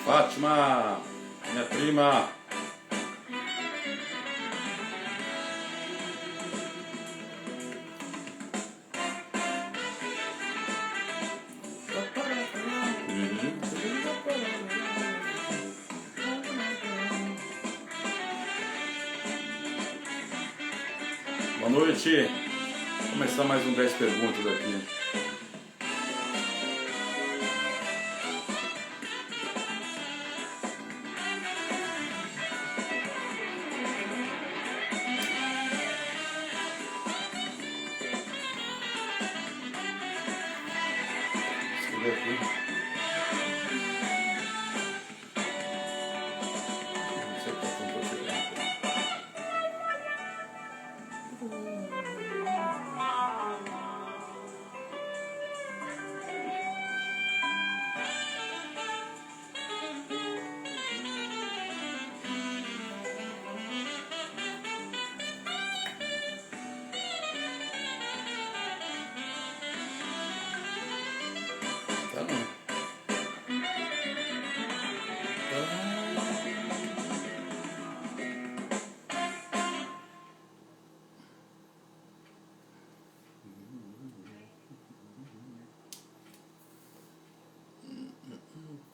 Fátima, minha prima. Boa noite. Vou começar mais um 10 perguntas aqui.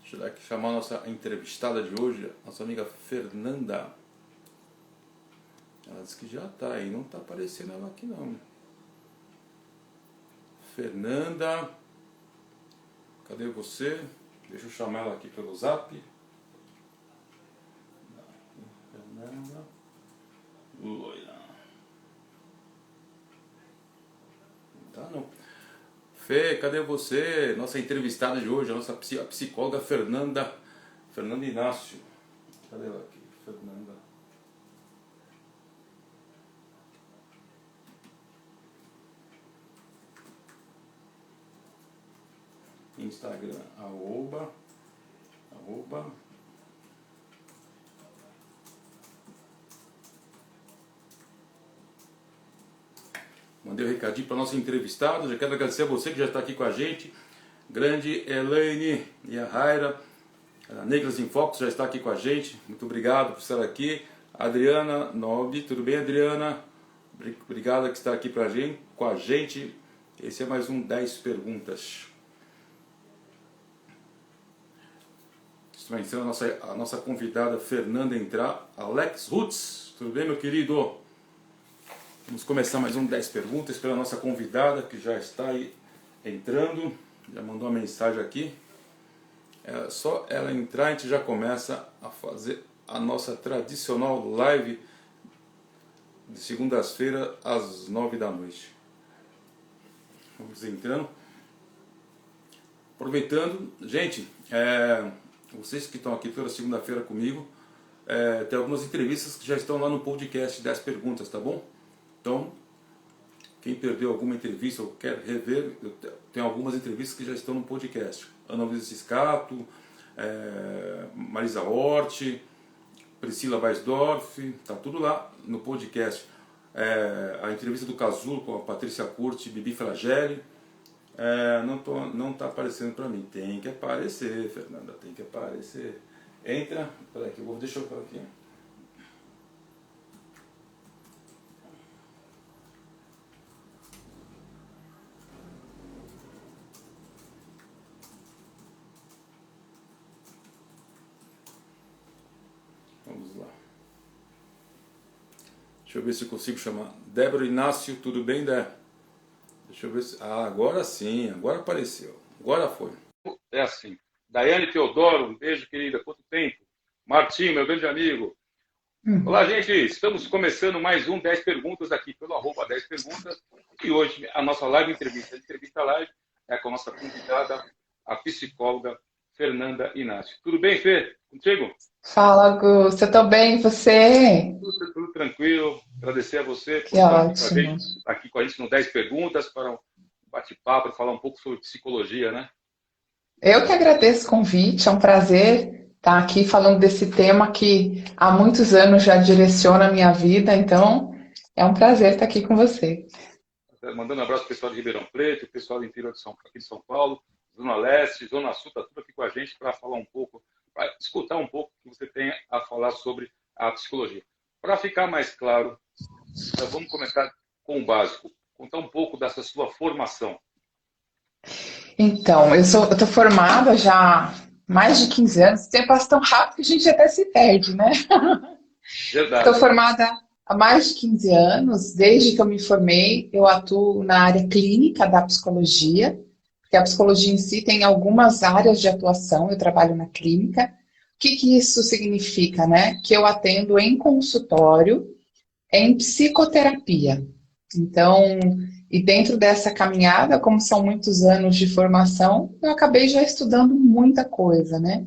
Deixa eu aqui chamar a nossa entrevistada de hoje, nossa amiga Fernanda. Ela disse que já está aí, não está aparecendo ela aqui não. Fernanda, cadê você? Deixa eu chamar ela aqui pelo zap. Fernanda Loira. Tá não. Fê, cadê você? Nossa entrevistada de hoje, a nossa psicóloga Fernanda Inácio. Cadê ela aqui? Fernanda. Instagram, arroba. Mandei um recadinho para nossa entrevistada. Já quero agradecer a você que já está aqui com a gente. Grande Elaine e a Raira. A Negras em Foco já está aqui com a gente. Muito obrigado por estar aqui. Adriana Nobre, tudo bem, Adriana? Obrigado que está aqui com a gente. Esse é mais um 10 perguntas. Estou ensinando a nossa convidada Fernanda a entrar. Alex Roots, tudo bem, meu querido? Vamos começar mais um 10 perguntas pela nossa convidada que já está aí entrando. Já mandou uma mensagem aqui. É só ela entrar, a gente já começa a fazer a nossa tradicional live de segundas-feiras às 9 da noite. Vamos entrando. Aproveitando, gente, vocês que estão aqui toda segunda-feira comigo, tem algumas entrevistas que já estão lá no podcast 10 perguntas, tá bom? Então, quem perdeu alguma entrevista ou quer rever, tem algumas entrevistas que já estão no podcast. Ana Luísa Ciscato, Marisa Hort, Priscila Weisdorf, tá tudo lá no podcast. A entrevista do Casulo com a Patrícia Curti e Bibi Fragelli, não está aparecendo para mim. Tem que aparecer, Fernanda, tem que aparecer. Entra, peraí que deixa eu falar aqui. Vamos lá. Deixa eu ver se eu consigo chamar. Débora Inácio, tudo bem, Dé? Deixa eu ver se... agora sim, agora apareceu. Agora foi. É assim. Daiane Teodoro, um beijo, querida. Quanto tempo? Martim, meu grande amigo. Olá, gente. Estamos começando mais um 10 perguntas aqui pelo arroba 10 perguntas. E hoje a nossa live entrevista, live, é com a nossa convidada, a psicóloga Fernanda Inácio. Tudo bem, Fê? Contigo? Fala, Augusto. Eu tô bem, e você? Tudo tranquilo. Agradecer a você por Que estar ótimo. aqui com a gente no 10 perguntas para um bate-papo, para falar um pouco sobre psicologia, né? Eu que agradeço o convite, é um prazer estar aqui falando desse tema que há muitos anos já direciona a minha vida, então é um prazer estar aqui com você. Mandando um abraço para o pessoal de Ribeirão Preto, o pessoal do interior aqui de São Paulo, Zona Leste, Zona Sul, está tudo aqui com a gente para falar um pouco para escutar um pouco o que você tem a falar sobre a psicologia. Para ficar mais claro, então vamos começar com o básico. Contar um pouco dessa sua formação. Então, eu tô formada já há mais de 15 anos. O tempo passa tão rápido que a gente até se perde, né? Estou Verdade. formada há mais de 15 anos. Desde que eu me formei, eu atuo na área clínica da psicologia, porque a psicologia em si tem algumas áreas de atuação. Eu trabalho na clínica. O que que isso significa, né? Que eu atendo em consultório, em psicoterapia. Então, e dentro dessa caminhada, como são muitos anos de formação, eu acabei já estudando muita coisa, né?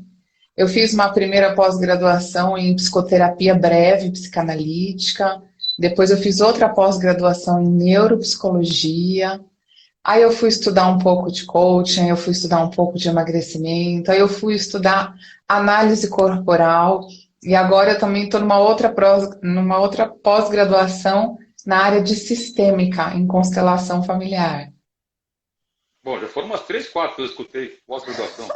Eu fiz uma primeira pós-graduação em psicoterapia breve psicanalítica, depois eu fiz outra pós-graduação em neuropsicologia, aí eu fui estudar um pouco de coaching, eu fui estudar um pouco de emagrecimento, aí eu fui estudar análise corporal, e agora eu também estou numa outra pós-graduação na área de sistêmica, em constelação familiar. Bom, já foram umas 3, 4 que eu escutei pós-graduação.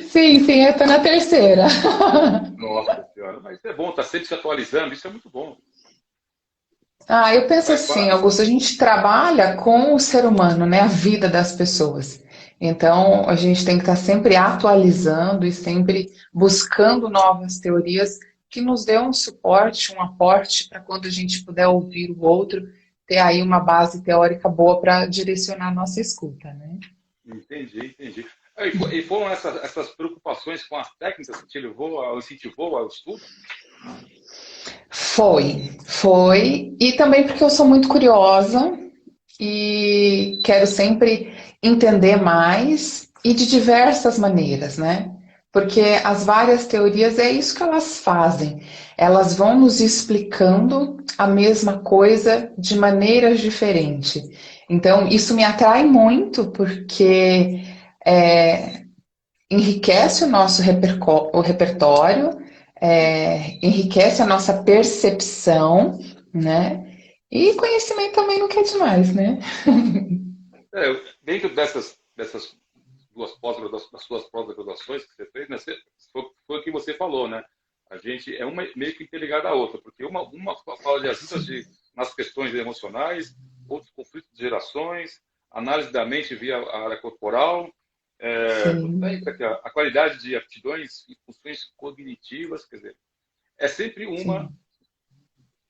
Sim, sim, eu estou na terceira. Nossa Senhora, mas é bom, está sempre se atualizando, isso é muito bom. Ah, eu penso Faz assim, parte. Augusto, a gente trabalha com o ser humano, né? A vida das pessoas. Então, a gente tem que estar sempre atualizando e sempre buscando novas teorias que nos dê um suporte, um aporte para quando a gente puder ouvir o outro, ter aí uma base teórica boa para direcionar a nossa escuta, né? Entendi, entendi. E foram essas preocupações com as técnicas que te levou, incentivou ao estudo? Foi. E também porque eu sou muito curiosa e quero sempre entender mais e de diversas maneiras, né? Porque as várias teorias é isso que elas fazem. Elas vão nos explicando a mesma coisa de maneiras diferentes. Então, isso me atrai muito porque é, enriquece o nosso o repertório, enriquece a nossa percepção, né? E conhecimento também não quer demais, né? Dentro dessas duas pós-graduações, das suas pós-graduações que você fez, né, foi o que você falou, né? A gente é uma meio que interligada à outra, porque uma fala de ajuda nas questões emocionais, outros conflitos de gerações, análise da mente via a área corporal, tudo Sim. bem, aqui, a qualidade de aptidões e funções cognitivas, quer dizer, é sempre uma Sim.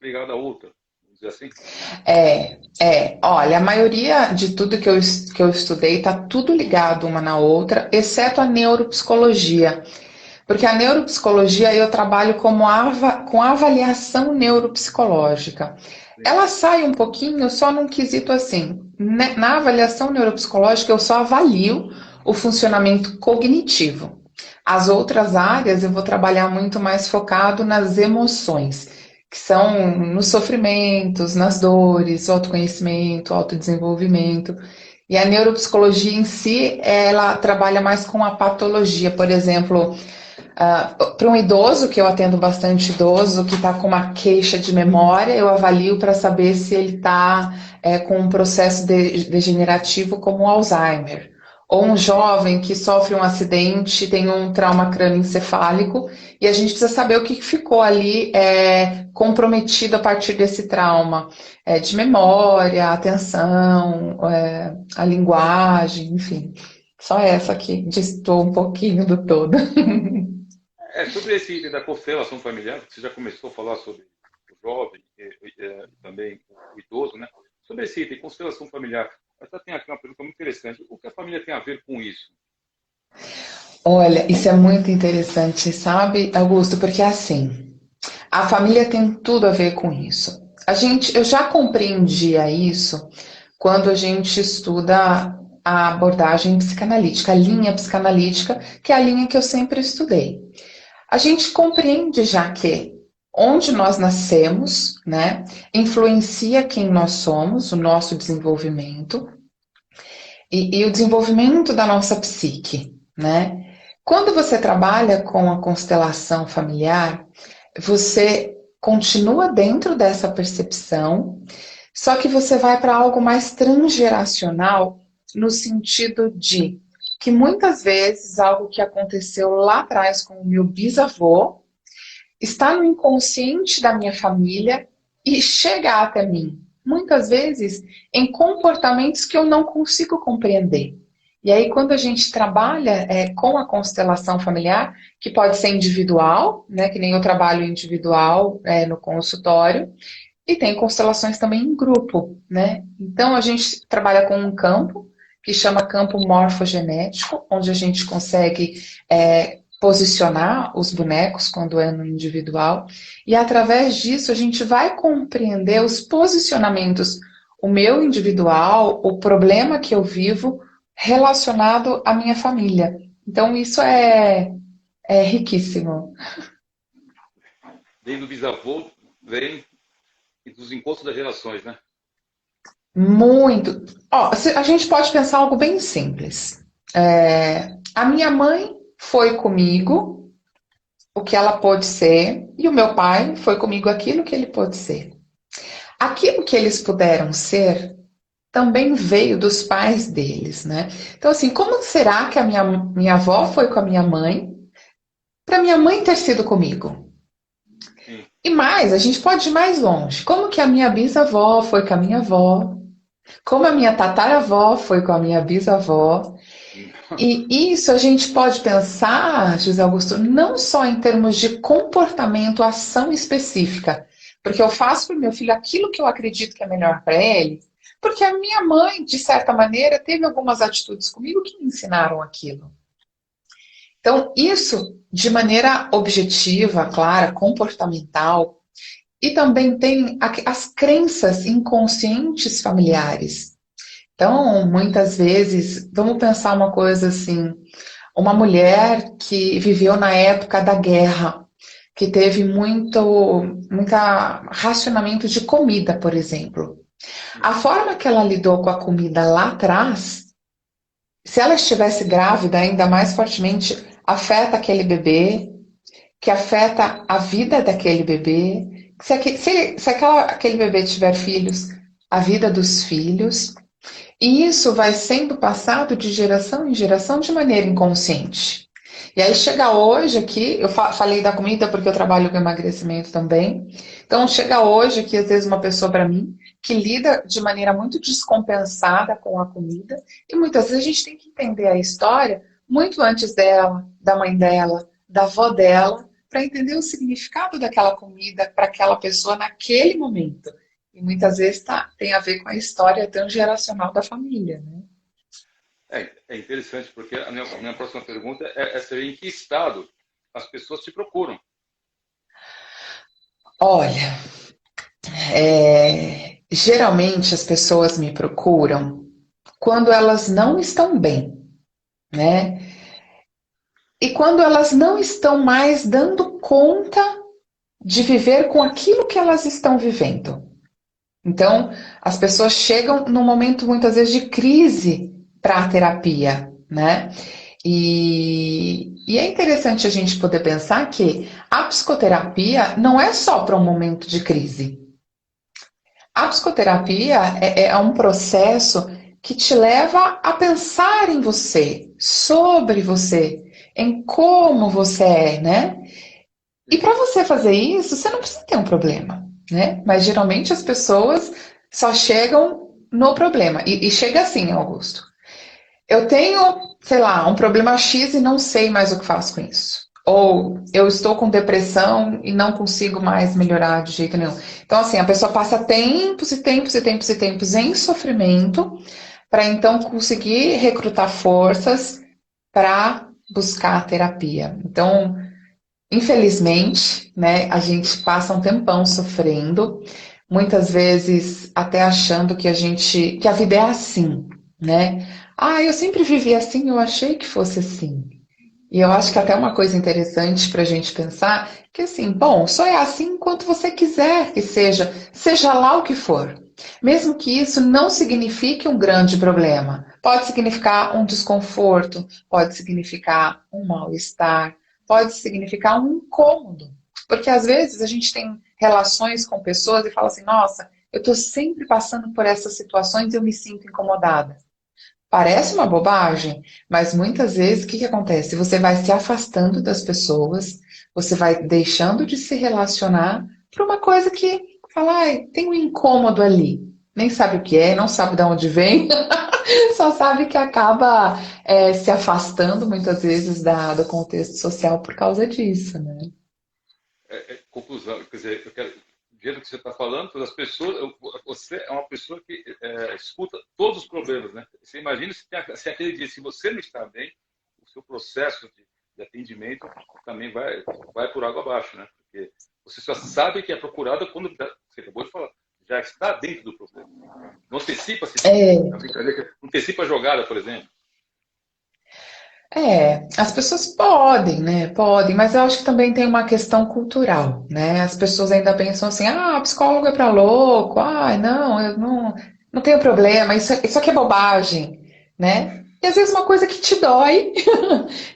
ligada à outra, vamos dizer assim. Olha, a maioria de tudo que eu estudei está tudo ligado uma na outra, exceto a neuropsicologia. Porque a neuropsicologia eu trabalho com avaliação neuropsicológica. Sim. Ela sai um pouquinho só num quesito assim. Na avaliação neuropsicológica eu só avalio o funcionamento cognitivo. As outras áreas eu vou trabalhar muito mais focado nas emoções, que são nos sofrimentos, nas dores, o autoconhecimento, o autodesenvolvimento. E a neuropsicologia em si, ela trabalha mais com a patologia, por exemplo, para um idoso, que eu atendo bastante idoso, que está com uma queixa de memória, eu avalio para saber se ele está com um processo degenerativo como o Alzheimer. Ou um jovem que sofre um acidente, tem um trauma crânioencefálico, e a gente precisa saber o que ficou ali comprometido a partir desse trauma. De memória, atenção, a linguagem, enfim. Só essa aqui, distou um pouquinho do todo. Sobre esse item da constelação familiar, que você já começou a falar sobre o jovem e também o idoso, né? Sobre esse item, constelação familiar, até tem aqui uma pergunta muito interessante. O que a família tem a ver com isso? Olha, isso é muito interessante, sabe, Augusto? Porque assim, a família tem tudo a ver com isso. Eu já compreendia isso quando a gente estuda a abordagem psicanalítica, a linha psicanalítica, que é a linha que eu sempre estudei. A gente compreende já que onde nós nascemos, né, influencia quem nós somos, o nosso desenvolvimento e o desenvolvimento da nossa psique, né? Quando você trabalha com a constelação familiar, você continua dentro dessa percepção, só que você vai para algo mais transgeracional no sentido de que muitas vezes algo que aconteceu lá atrás com o meu bisavô está no inconsciente da minha família e chega até mim. Muitas vezes em comportamentos que eu não consigo compreender. E aí, quando a gente trabalha com a constelação familiar, que pode ser individual, né, que nem eu trabalho individual no consultório, e tem constelações também em grupo, né? Então, a gente trabalha com um campo, que chama campo morfogenético, onde a gente consegue posicionar os bonecos quando é no individual, e através disso a gente vai compreender os posicionamentos, o meu individual, o problema que eu vivo, relacionado à minha família. Então, isso é riquíssimo. Vem do bisavô, vem dos encontros das gerações, né? Muito. Ó, a gente pode pensar algo bem simples. A minha mãe foi comigo o que ela pôde ser, e o meu pai foi comigo aquilo que ele pôde ser. Aquilo que eles puderam ser também veio dos pais deles, né? Então, assim, como será que a minha avó foi com a minha mãe para minha mãe ter sido comigo? Sim. E mais, a gente pode ir mais longe. Como que a minha bisavó foi com a minha avó? Como a minha tataravó foi com a minha bisavó? E isso a gente pode pensar, José Augusto, não só em termos de comportamento, ação específica, porque eu faço para o meu filho aquilo que eu acredito que é melhor para ele, porque a minha mãe, de certa maneira, teve algumas atitudes comigo que me ensinaram aquilo. Então, isso de maneira objetiva, clara, comportamental, e também tem as crenças inconscientes familiares. Então, muitas vezes, vamos pensar uma coisa assim, uma mulher que viveu na época da guerra, que teve muita racionamento de comida, por exemplo. A forma que ela lidou com a comida lá atrás, se ela estivesse grávida ainda mais fortemente, afeta aquele bebê, que afeta a vida daquele bebê. Se aquele bebê tiver filhos, a vida dos filhos. E isso vai sendo passado de geração em geração de maneira inconsciente. E aí chega hoje aqui, eu falei da comida porque eu trabalho com emagrecimento também. Então chega hoje aqui, às vezes, uma pessoa para mim que lida de maneira muito descompensada com a comida. E muitas vezes a gente tem que entender a história muito antes dela, da mãe dela, da avó dela, para entender o significado daquela comida para aquela pessoa naquele momento. E muitas vezes tem a ver com a história transgeracional da família, né? É interessante, porque a minha próxima pergunta é saber em que estado as pessoas te procuram. Olha, geralmente as pessoas me procuram quando elas não estão bem, né? E quando elas não estão mais dando conta de viver com aquilo que elas estão vivendo. Então, as pessoas chegam num momento, muitas vezes, de crise para a terapia, né? E é interessante a gente poder pensar que a psicoterapia não é só para um momento de crise. A psicoterapia é um processo que te leva a pensar em você, sobre você, em como você é, né? E para você fazer isso, você não precisa ter um problema, né? Mas geralmente as pessoas só chegam no problema. E chega assim, Augusto. Eu tenho, sei lá, um problema X e não sei mais o que faço com isso. Ou eu estou com depressão e não consigo mais melhorar de jeito nenhum. Então, assim, a pessoa passa tempos e tempos e tempos e tempos em sofrimento para então conseguir recrutar forças para buscar a terapia. Então, infelizmente, né, a gente passa um tempão sofrendo, muitas vezes até achando que a vida é assim, né? Ah, eu sempre vivi assim, eu achei que fosse assim. E eu acho que até uma coisa interessante para a gente pensar, que assim, bom, só é assim enquanto você quiser que seja, seja lá o que for. Mesmo que isso não signifique um grande problema. Pode significar um desconforto, pode significar um mal-estar, pode significar um incômodo. Porque às vezes a gente tem relações com pessoas e fala assim, nossa, eu estou sempre passando por essas situações e eu me sinto incomodada. Parece uma bobagem, mas muitas vezes o que que acontece? Você vai se afastando das pessoas, você vai deixando de se relacionar por uma coisa que fala, ai, tem um incômodo ali. Nem sabe o que é, não sabe de onde vem, só sabe que acaba se afastando muitas vezes do contexto social por causa disso, né? Conclusão, quer dizer, eu quero, do jeito que você está falando, as pessoas, você é uma pessoa que escuta todos os problemas, né? Você imagina se aquele dia, se você não está bem, o seu processo de atendimento também vai por água abaixo, né? Porque você só sabe que é procurada quando você acabou de falar, já está dentro do problema. Não antecipa É, a brincadeira, não antecipa a jogada, por exemplo. as pessoas podem, né? Podem, mas eu acho que também tem uma questão cultural, né? As pessoas ainda pensam assim, psicólogo é pra louco, não, eu não tenho problema, isso aqui é bobagem, né? E às vezes uma coisa que te dói,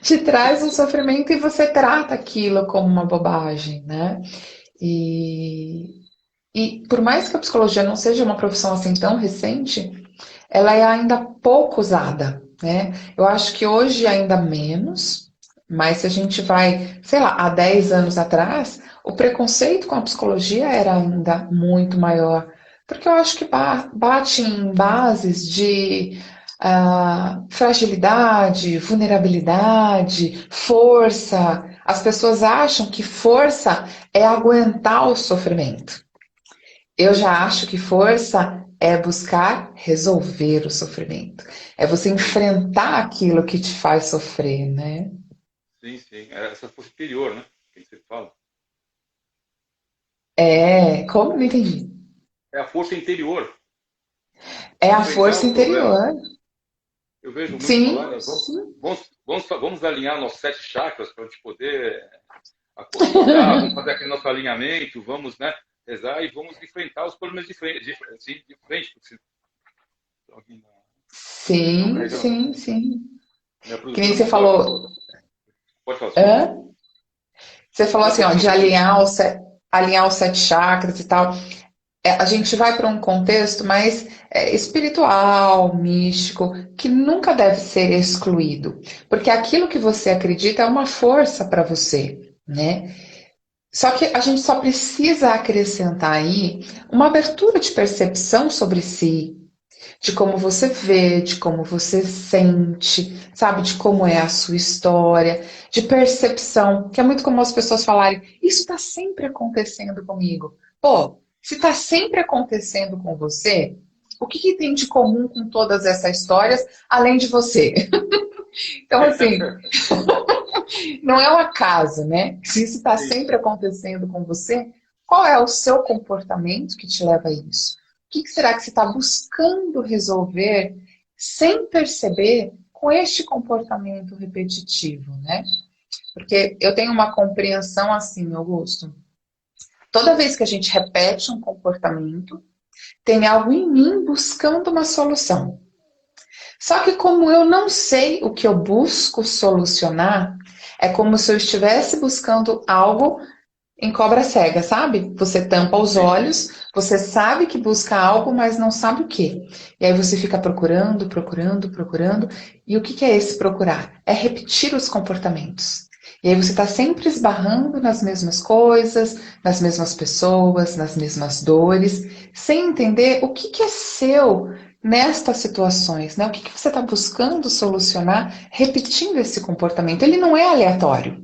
te traz um sofrimento e você trata aquilo como uma bobagem, né? E, e por mais que a psicologia não seja uma profissão assim tão recente, ela é ainda pouco usada, né? Eu acho que hoje ainda menos, mas se a gente vai, sei lá, há 10 anos atrás, o preconceito com a psicologia era ainda muito maior, porque eu acho que bate em bases de fragilidade, vulnerabilidade, força. As pessoas acham que força é aguentar o sofrimento. Eu já acho que força é buscar resolver o sofrimento. É você enfrentar aquilo que te faz sofrer, né? Sim, sim. É essa força interior, né? Que você fala. Como? Não entendi. É a força interior É de a enfrentar força o problema. interior. Eu vejo muito falar, Sim, né? sim. Vamos alinhar nossos 7 chakras para a gente poder acordar, vamos fazer aquele nosso alinhamento, vamos, né, rezar e vamos enfrentar os problemas de frente, porque se alguém estão Sim, carregando sim, sim. minha Que nem produtora você mandou aqui. falou. Pode falar, desculpa. Hã? Você falou Não, assim, ó, continua, de continua. alinhar os 7 chakras e tal. A gente vai para um contexto mais espiritual, místico, que nunca deve ser excluído, porque aquilo que você acredita é uma força para você, né? Só que a gente só precisa acrescentar aí uma abertura de percepção sobre si, de como você vê, de como você sente, sabe, de como é a sua história, de percepção, que é muito comum as pessoas falarem, isso está sempre acontecendo comigo. Pô, se está sempre acontecendo com você, o que, que tem de comum com todas essas histórias, além de você? Então, assim, não é um acaso, né? Se isso está Sim. sempre acontecendo com você, qual é o seu comportamento que te leva a isso? O que será que você está buscando resolver sem perceber com este comportamento repetitivo, né? Porque eu tenho uma compreensão assim, Augusto. Toda vez que a gente repete um comportamento, tem algo em mim buscando uma solução. Só que como eu não sei o que eu busco solucionar, é como se eu estivesse buscando algo em cobra cega, sabe? Você tampa os Sim, sim. olhos, você sabe que busca algo, mas não sabe o que. E aí você fica procurando, procurando, procurando. E o que que é esse procurar? É repetir os comportamentos. E aí você está sempre esbarrando nas mesmas coisas, nas mesmas pessoas, nas mesmas dores, sem entender o que que é seu nestas situações, né? O que que você está buscando solucionar repetindo esse comportamento? Ele não é aleatório.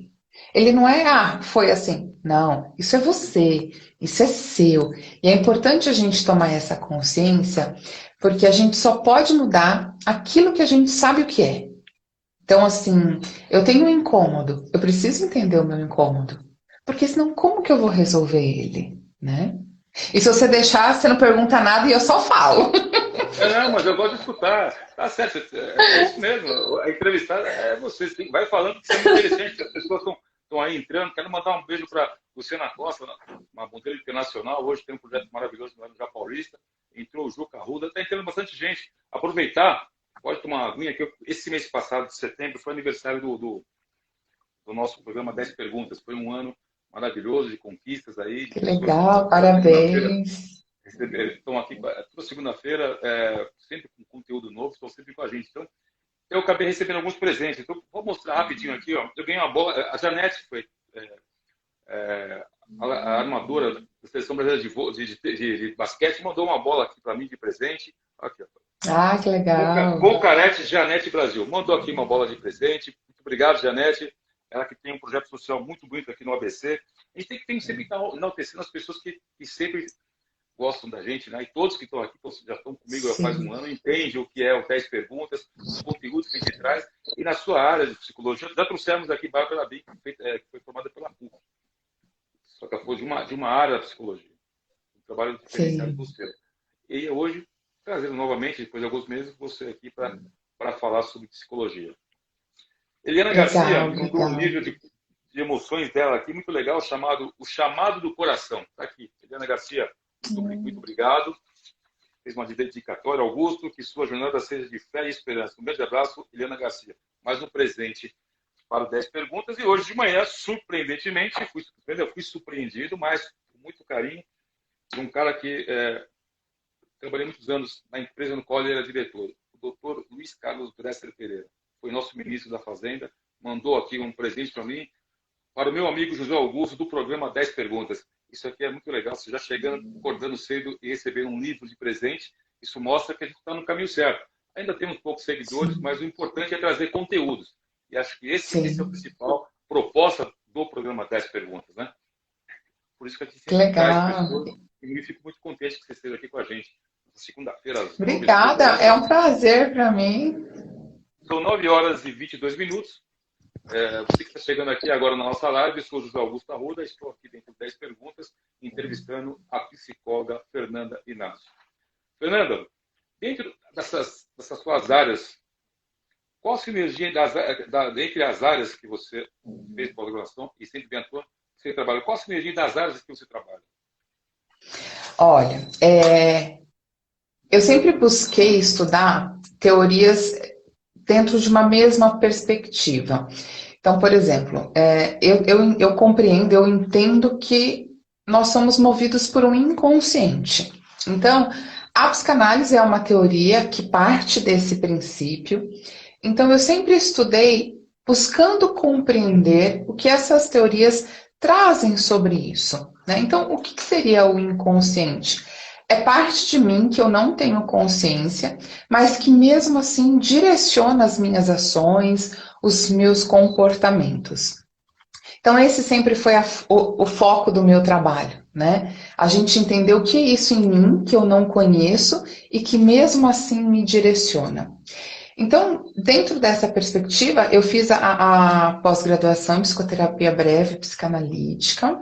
Ele não é, foi assim. Não, isso é você, isso é seu. E é importante a gente tomar essa consciência, porque a gente só pode mudar aquilo que a gente sabe o que é. Então, assim, eu tenho um incômodo, eu preciso entender o meu incômodo, porque senão como que eu vou resolver ele, né? E se você deixar, você não pergunta nada e eu só falo. Não, mas eu gosto de escutar. Tá certo, é isso mesmo. A entrevistada é você. Vai falando que isso é muito interessante, que as pessoas estão aí entrando. Quero mandar um beijo para Luciana Costa, uma modelo internacional. Hoje tem um projeto maravilhoso no Já Paulista. Entrou o Juca Arruda, está entrando bastante gente. Aproveitar, pode tomar uma aguinha aqui. Esse mês passado, de setembro, foi aniversário do nosso programa 10 Perguntas. Foi um ano maravilhoso de conquistas aí, de Que pessoas legal, na segunda-feira parabéns. estão aqui toda segunda-feira, sempre com conteúdo novo, estão sempre com a gente. Então, eu acabei recebendo alguns presentes. Então, vou mostrar rapidinho aqui. Ó. Eu ganhei uma bola. A Janete foi a armadora da Seleção Brasileira de basquete, mandou uma bola aqui para mim de presente. Aqui, ó. Ah, que legal. Volcarete Janete Brasil. Mandou aqui uma bola de presente. Muito obrigado, Janete. Ela que tem um projeto social muito bonito aqui no ABC. A gente tem que sempre estar enaltecendo as pessoas que sempre gostam da gente, né? E todos que estão aqui, já estão comigo há faz um ano, entendem o que é o 10 Perguntas, os conteúdos que a gente traz. E na sua área de psicologia, já trouxemos aqui Bárbara Bin, que foi formada pela PUC. Só que ela foi de uma área da psicologia. Um trabalho diferenciado com você. E hoje, trazendo novamente, depois de alguns meses, você aqui para falar sobre psicologia. Eliana Garcia mandou um livro de emoções dela aqui, muito legal, chamado O Chamado do Coração. Está aqui. Eliana Garcia, muito obrigado. Fez uma dedicatória, Augusto, que sua jornada seja de fé e esperança. Um grande abraço, Eliana Garcia. Mais um presente para 10 perguntas. E hoje de manhã, surpreendentemente, eu fui surpreendido, mas com muito carinho, de um cara que trabalhei muitos anos na empresa no qual ele era diretor, o doutor Luiz Carlos Dresser Pereira. Foi nosso ministro da Fazenda, mandou aqui um presente para mim, para o meu amigo José Augusto, do programa 10 Perguntas. Isso aqui é muito legal, você já chegando, acordando cedo e recebendo um livro de presente, isso mostra que a gente está no caminho certo. Ainda temos poucos seguidores, mas o importante é trazer conteúdos. E acho que esse é o principal proposta do programa 10 Perguntas, né? Por isso que a gente sempre traz pessoas, e eu fico muito contente que você esteja aqui com a gente. Segunda-feira. Obrigada, é um prazer para mim. São 9 horas e 22 minutos. Você que está chegando aqui agora na nossa live, eu sou José Augusto Arruda, estou aqui dentro de 10 Perguntas, entrevistando a psicóloga Fernanda Inácio. Fernanda, dentro dessas suas áreas, qual a sinergia entre as áreas que você fez pós-graduação e sempre atuou, você trabalha? Qual a sinergia das áreas que você trabalha? Olha, eu sempre busquei estudar teorias dentro de uma mesma perspectiva. Então, por exemplo, eu compreendo, eu entendo que nós somos movidos por um inconsciente. Então, a psicanálise é uma teoria que parte desse princípio. Então, eu sempre estudei buscando compreender o que essas teorias trazem sobre isso, né? Então, o que seria o inconsciente? É parte de mim que eu não tenho consciência, mas que mesmo assim direciona as minhas ações, os meus comportamentos. Então, esse sempre foi o foco do meu trabalho, né? A gente entender o que é isso em mim, que eu não conheço, e que mesmo assim me direciona. Então, dentro dessa perspectiva, eu fiz a pós-graduação em psicoterapia breve psicanalítica,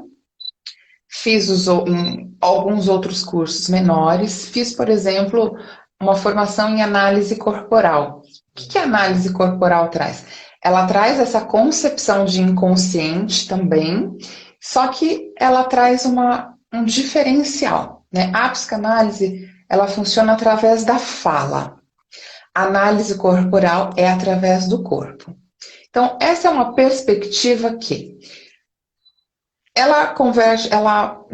fiz alguns outros cursos menores, fiz, por exemplo, uma formação em análise corporal. O que a análise corporal traz? Ela traz essa concepção de inconsciente também, só que ela traz um diferencial, né? A psicanálise, ela funciona através da fala. A análise corporal é através do corpo. Então, essa é uma perspectiva que ela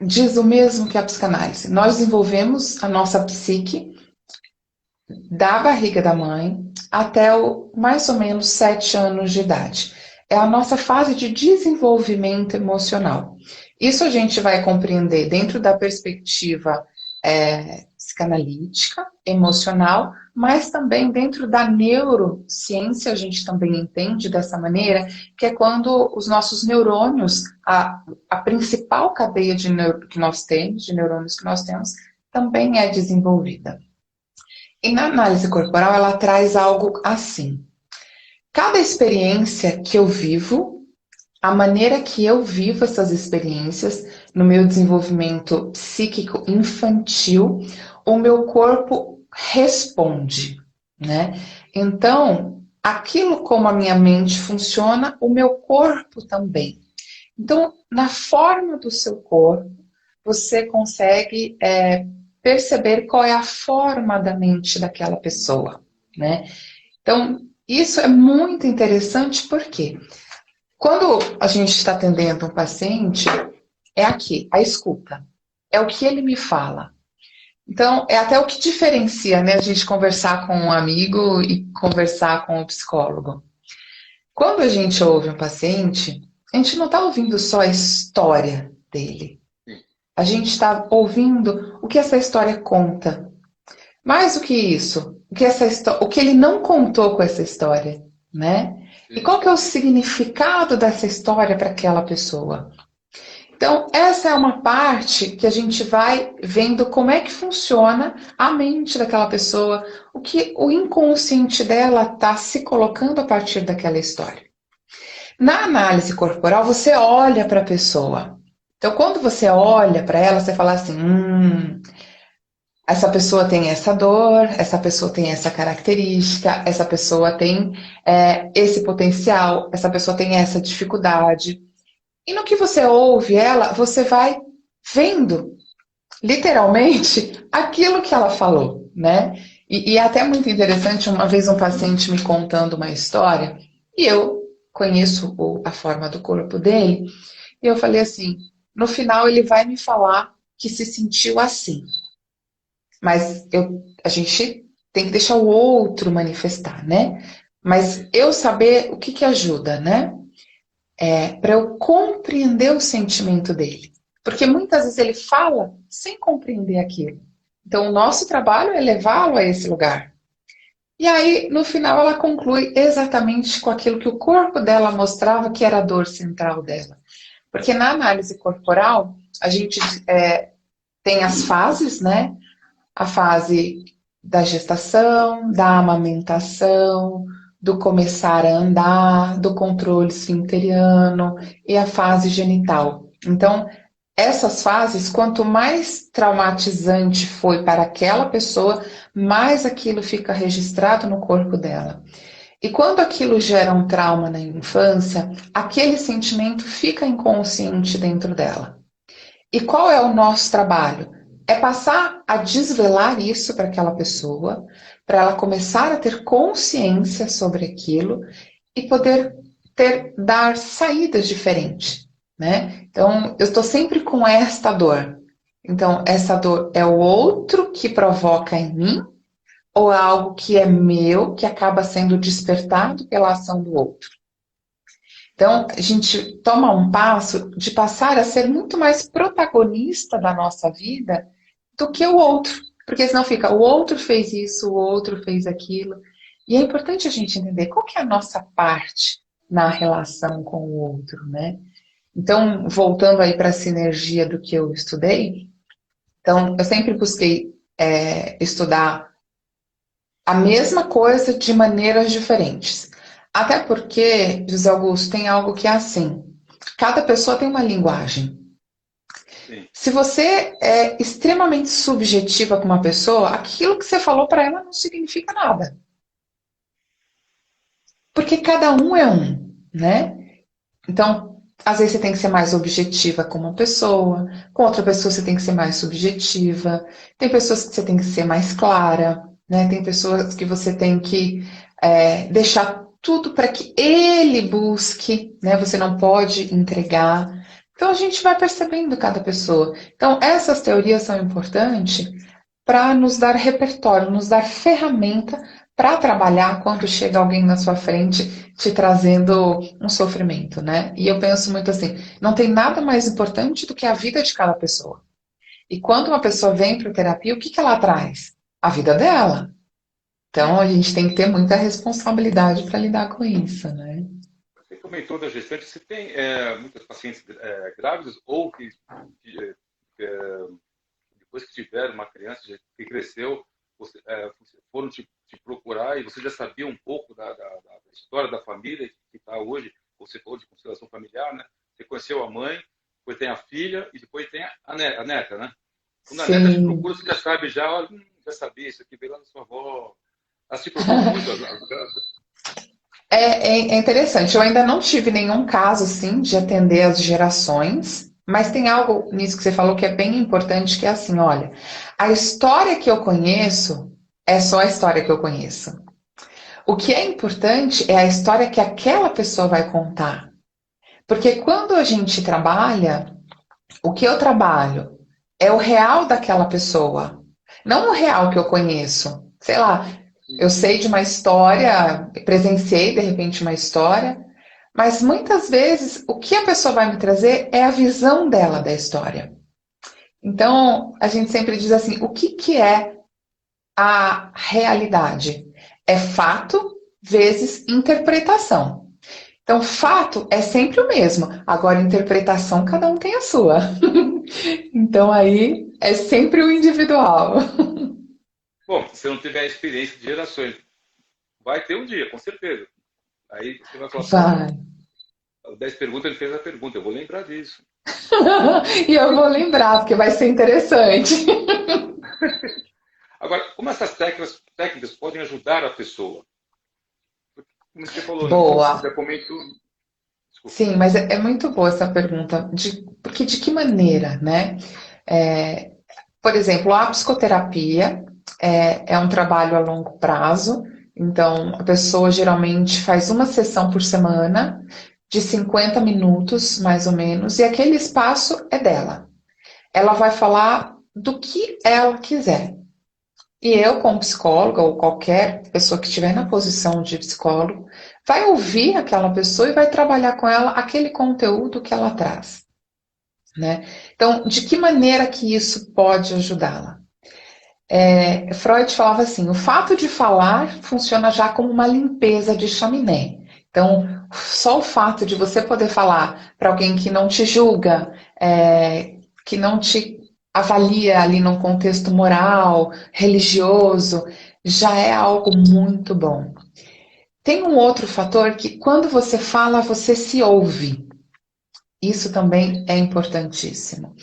diz o mesmo que a psicanálise. Nós desenvolvemos a nossa psique da barriga da mãe até mais ou menos 7 anos de idade. É a nossa fase de desenvolvimento emocional. Isso a gente vai compreender dentro da perspectiva psicanalítica, emocional, mas também dentro da neurociência, a gente também entende dessa maneira, que é quando os nossos neurônios, a principal cadeia de neurônios que nós temos, também é desenvolvida. E na análise corporal, ela traz algo assim. Cada experiência que eu vivo, a maneira que eu vivo essas experiências, no meu desenvolvimento psíquico infantil, o meu corpo responde, né? Então, aquilo como a minha mente funciona, o meu corpo também. Então, na forma do seu corpo, você consegue perceber qual é a forma da mente daquela pessoa, né? Então, isso é muito interessante porque quando a gente está atendendo um paciente, é aqui, a escuta. É o que ele me fala. Então, é até o que diferencia, né, a gente conversar com um amigo e conversar com o psicólogo. Quando a gente ouve um paciente, a gente não está ouvindo só a história dele. Sim, A gente está ouvindo o que essa história conta. Mais do que isso, o que ele não contou com essa história, né? E sim, qual que é o significado dessa história para aquela pessoa? Então, essa é uma parte que a gente vai vendo como é que funciona a mente daquela pessoa, o que o inconsciente dela está se colocando a partir daquela história. Na análise corporal, você olha para a pessoa. Então, quando você olha para ela, você fala assim: essa pessoa tem essa dor, essa pessoa tem essa característica, essa pessoa tem esse potencial, essa pessoa tem essa dificuldade. E no que você ouve ela, você vai vendo, literalmente, aquilo que ela falou, né? E é até muito interessante, uma vez um paciente me contando uma história, e eu conheço a forma do corpo dele, e eu falei assim, no final ele vai me falar que se sentiu assim. Mas a gente tem que deixar o outro manifestar, né? Mas eu saber o que ajuda, né? Para eu compreender o sentimento dele. Porque muitas vezes ele fala sem compreender aquilo. Então, o nosso trabalho é levá-lo a esse lugar. E aí, no final, ela conclui exatamente com aquilo que o corpo dela mostrava que era a dor central dela. Porque na análise corporal, a gente tem as fases, né? A fase da gestação, da amamentação, do começar a andar, do controle esfinteriano e a fase genital. Então, essas fases, quanto mais traumatizante foi para aquela pessoa, mais aquilo fica registrado no corpo dela. E quando aquilo gera um trauma na infância, aquele sentimento fica inconsciente dentro dela. E qual é o nosso trabalho? É passar a desvelar isso para aquela pessoa, para ela começar a ter consciência sobre aquilo e poder dar saídas diferentes, né? Então, eu estou sempre com esta dor. Então, essa dor é o outro que provoca em mim ou é algo que é meu, que acaba sendo despertado pela ação do outro? Então, a gente toma um passo de passar a ser muito mais protagonista da nossa vida do que o outro. Porque senão fica, o outro fez isso, o outro fez aquilo. E é importante a gente entender qual que é a nossa parte na relação com o outro, né? Então, voltando aí para a sinergia do que eu estudei, então, eu sempre busquei estudar a mesma coisa de maneiras diferentes. Até porque, José Augusto, tem algo que é assim: cada pessoa tem uma linguagem. sim. Se você é extremamente subjetiva com uma pessoa, aquilo que você falou para ela não significa nada. Porque cada um é um, né? Então, às vezes você tem que ser mais objetiva com uma pessoa, com outra pessoa você tem que ser mais subjetiva, tem pessoas que você tem que ser mais clara, né? Tem pessoas que você tem que deixar tudo para que ele busque, né? Você não pode entregar. Então a gente vai percebendo cada pessoa. Então essas teorias são importantes para nos dar repertório, nos dar ferramenta para trabalhar quando chega alguém na sua frente te trazendo um sofrimento, né? E eu penso muito assim, não tem nada mais importante do que a vida de cada pessoa. E quando uma pessoa vem para terapia, o que ela traz? A vida dela. Então a gente tem que ter muita responsabilidade para lidar com isso, né? Você comentou da gestante, você tem muitas pacientes grávidas ou depois que tiveram uma criança que cresceu, foram te procurar e você já sabia um pouco da história da família que está hoje, você falou de constelação familiar, né? Você conheceu a mãe, depois tem a filha e depois tem a neta, né? Quando a neta te Sim. procura, você já sabe, olha, já sabia, isso aqui veio lá da sua avó. Elas te procuram muito, as grávidas. É interessante. Eu ainda não tive nenhum caso assim de atender as gerações, mas tem algo nisso que você falou que é bem importante, que é assim, olha, a história que eu conheço é só a história que eu conheço. O que é importante é a história que aquela pessoa vai contar. Porque quando a gente trabalha, o que eu trabalho é o real daquela pessoa. Não o real que eu conheço. Sei lá, eu sei de uma história, presenciei de repente uma história, mas muitas vezes o que a pessoa vai me trazer é a visão dela da história. Então, a gente sempre diz assim: o que que é a realidade? É fato vezes interpretação. Então, fato é sempre o mesmo. Agora, interpretação, cada um tem a sua. Então, aí é sempre o individual. Bom, se você não tiver a experiência de gerações, vai ter um dia, com certeza. Aí você vai falar, poxa, Vai. 10 perguntas, ele fez a pergunta, eu vou lembrar disso. E eu vou lembrar, porque vai ser interessante. Agora, como essas técnicas podem ajudar a pessoa? Como você falou, né? Boa. Já comento. Desculpa. Sim, mas é muito boa essa pergunta. Porque de que maneira, né? É, por exemplo, a psicoterapia é um trabalho a longo prazo. Então, a pessoa geralmente faz uma sessão por semana, de 50 minutos, mais ou menos, e aquele espaço é dela. Ela vai falar do que ela quiser. E eu, como psicóloga, ou qualquer pessoa que estiver na posição de psicólogo, vai ouvir aquela pessoa e vai trabalhar com ela aquele conteúdo que ela traz, né? Então, de que maneira que isso pode ajudá-la? Freud falava assim: o fato de falar funciona já como uma limpeza de chaminé. Então, só o fato de você poder falar para alguém que não te julga, que não te avalia ali num contexto moral, religioso, já é algo muito bom. Tem um outro fator que, quando você fala, você se ouve. Isso também é importantíssimo.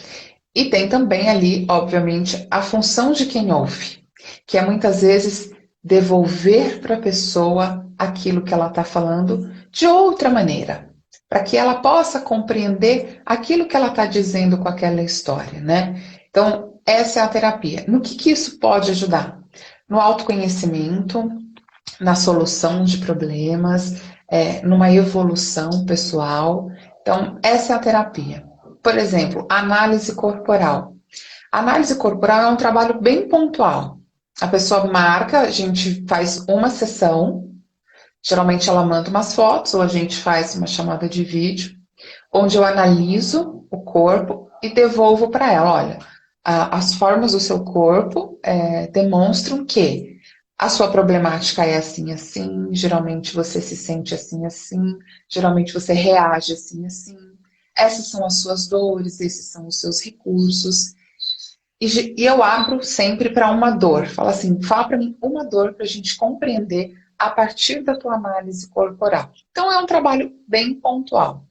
E tem também ali, obviamente, a função de quem ouve, que é muitas vezes devolver para a pessoa aquilo que ela está falando de outra maneira, para que ela possa compreender aquilo que ela está dizendo com aquela história, né? Então, essa é a terapia. No que isso pode ajudar? No autoconhecimento, na solução de problemas, numa evolução pessoal. Então, essa é a terapia. Por exemplo, análise corporal. A análise corporal é um trabalho bem pontual. A pessoa marca, a gente faz uma sessão, geralmente ela manda umas fotos ou a gente faz uma chamada de vídeo, onde eu analiso o corpo e devolvo para ela: olha, as formas do seu corpo demonstram que a sua problemática é assim, assim, geralmente você se sente assim, assim, geralmente você reage assim, assim. Essas são as suas dores, esses são os seus recursos. E eu abro sempre para uma dor. Fala assim: fala para mim uma dor para a gente compreender a partir da tua análise corporal. Então é um trabalho bem pontual.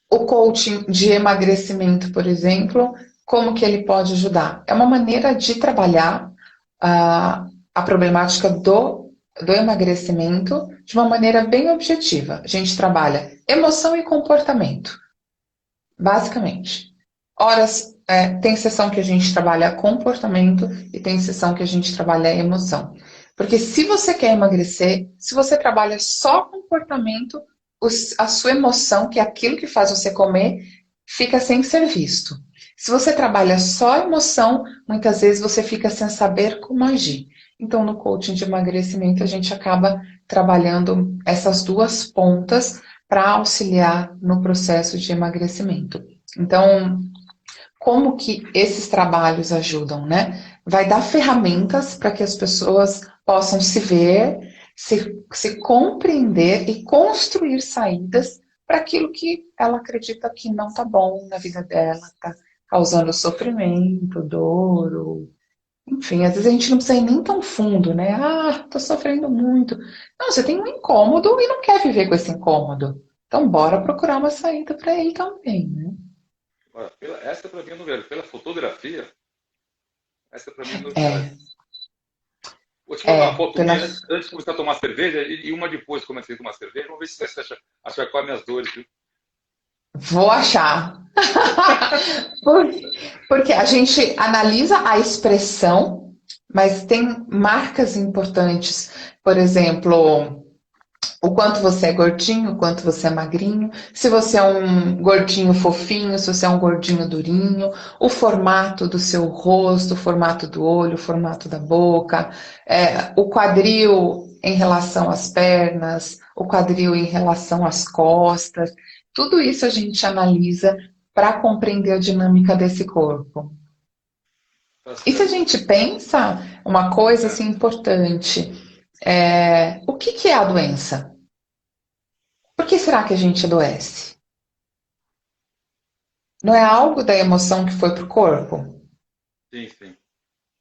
O coaching de emagrecimento, por exemplo, como que ele pode ajudar? É uma maneira de trabalhar a problemática do emagrecimento de uma maneira bem objetiva. A gente trabalha emoção e comportamento, basicamente. Horas, tem sessão que a gente trabalha comportamento e tem sessão que a gente trabalha emoção. Porque se você quer emagrecer, se você trabalha só comportamento, a sua emoção, que é aquilo que faz você comer, fica sem ser visto. Se você trabalha só emoção, muitas vezes você fica sem saber como agir. Então, no coaching de emagrecimento, a gente acaba trabalhando essas duas pontas para auxiliar no processo de emagrecimento. Então, como que esses trabalhos ajudam, né? Vai dar ferramentas para que as pessoas possam se ver, se compreender e construir saídas para aquilo que ela acredita que não está bom na vida dela, está causando sofrimento, dor, ou... enfim, às vezes a gente não precisa ir nem tão fundo, né? Ah, tô sofrendo muito. Não, você tem um incômodo e não quer viver com esse incômodo. Então, bora procurar uma saída para ele também, né? Olha, essa para mim é novidade. Pela fotografia, essa para mim é novidade. É, Vou te mandar uma foto pela... minha antes de começar a tomar cerveja e uma depois que comecei a tomar cerveja. Vamos ver se você acha qual é as minhas dores, viu? Vou achar. Porque a gente analisa a expressão, mas tem marcas importantes. Por exemplo, O quanto você é gordinho, o quanto você é magrinho, se você é um gordinho fofinho, se você é um gordinho durinho, o formato do seu rosto, o formato do olho, o formato da boca, o quadril em relação às pernas, o quadril em relação às costas. Tudo isso a gente analisa para compreender a dinâmica desse corpo. Tá E se a certo. gente pensa uma coisa É, assim importante, o que que é a doença? Por que será que a gente adoece? Não é algo da emoção que foi para o corpo? sim, sim.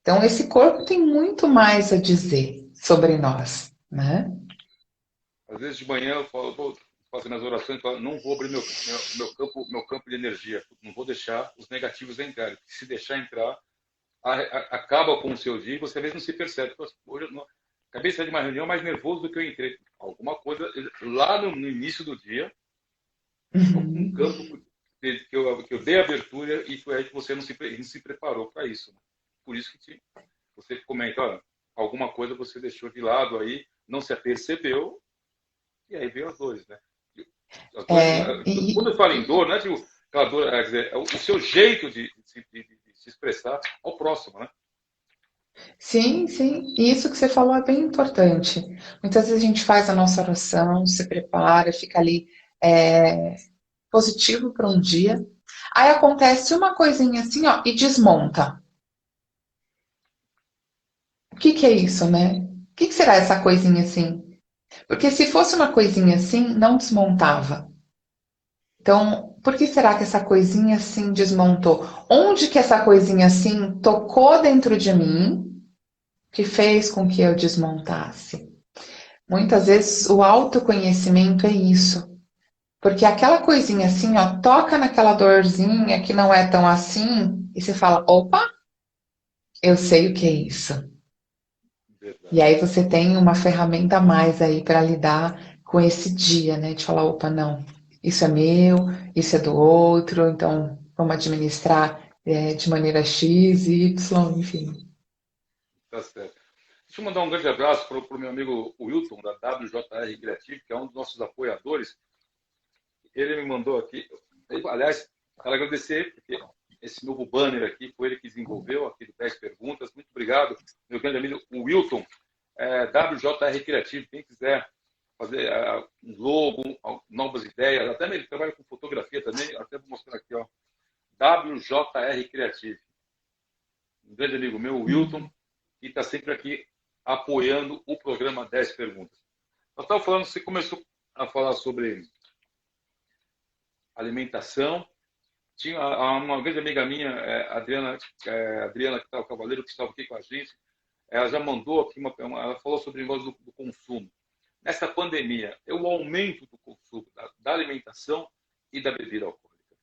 Então, esse corpo tem muito mais a dizer sobre nós, né? Às vezes de manhã eu falo, vou fazendo as orações, eu falo, não vou abrir meu campo de energia, não vou deixar os negativos entrarem. Se deixar entrar, acaba com o seu dia e você às vezes não se percebe. Hoje eu não, acabei de sair de uma reunião mais nervoso do que eu entrei. Alguma coisa lá no início do dia, algum Uhum. campo que eu dei abertura e foi aí que você não se preparou para isso. Né? Por isso que você comenta, olha, alguma coisa você deixou de lado aí, não se apercebeu, e aí veio as dores, né? As dores, quando eu falo em dor, não é tipo, aquela dor, quer dizer, é o seu jeito de se expressar ao próximo, né? Sim, sim. E isso que você falou é bem importante. Muitas vezes a gente faz a nossa oração, se prepara, fica ali é, positivo para um dia. Aí acontece uma coisinha assim, ó, e desmonta. O que que é isso, né? O que que será essa coisinha assim? Porque se fosse uma coisinha assim, não desmontava. Então, por que será que essa coisinha assim desmontou? Onde que essa coisinha assim tocou dentro de mim que fez com que eu desmontasse? Muitas vezes o autoconhecimento é isso. Porque aquela coisinha assim, ó, toca naquela dorzinha que não é tão assim, e você fala: opa, eu sei o que é isso. E Verdade. aí você tem uma ferramenta a mais aí para lidar com esse dia, né? De falar: opa, não, isso é meu, isso é do outro, então vamos administrar de maneira X, Y, enfim. Tá certo. Deixa eu mandar um grande abraço para o meu amigo Wilton, da WJR Criativo, que é um dos nossos apoiadores. Ele me mandou aqui, aliás, quero agradecer, porque esse novo banner aqui foi ele que desenvolveu, aqui do 10 Perguntas. Muito obrigado, meu grande amigo Wilton, WJR Criativo. Quem quiser fazer um logo, novas ideias, até ele trabalha com fotografia também, até vou mostrar aqui, ó, WJR Criativo. Um grande amigo meu, Wilton, que está sempre aqui apoiando o programa 10 Perguntas. Nós estávamos falando, você começou a falar sobre alimentação. Tinha uma grande amiga minha, Adriana que estava Cavaleiro, que estava aqui com a gente. Ela já mandou aqui ela falou sobre o negócio do consumo. Nessa pandemia, é o aumento do consumo da alimentação e da bebida alcoólica.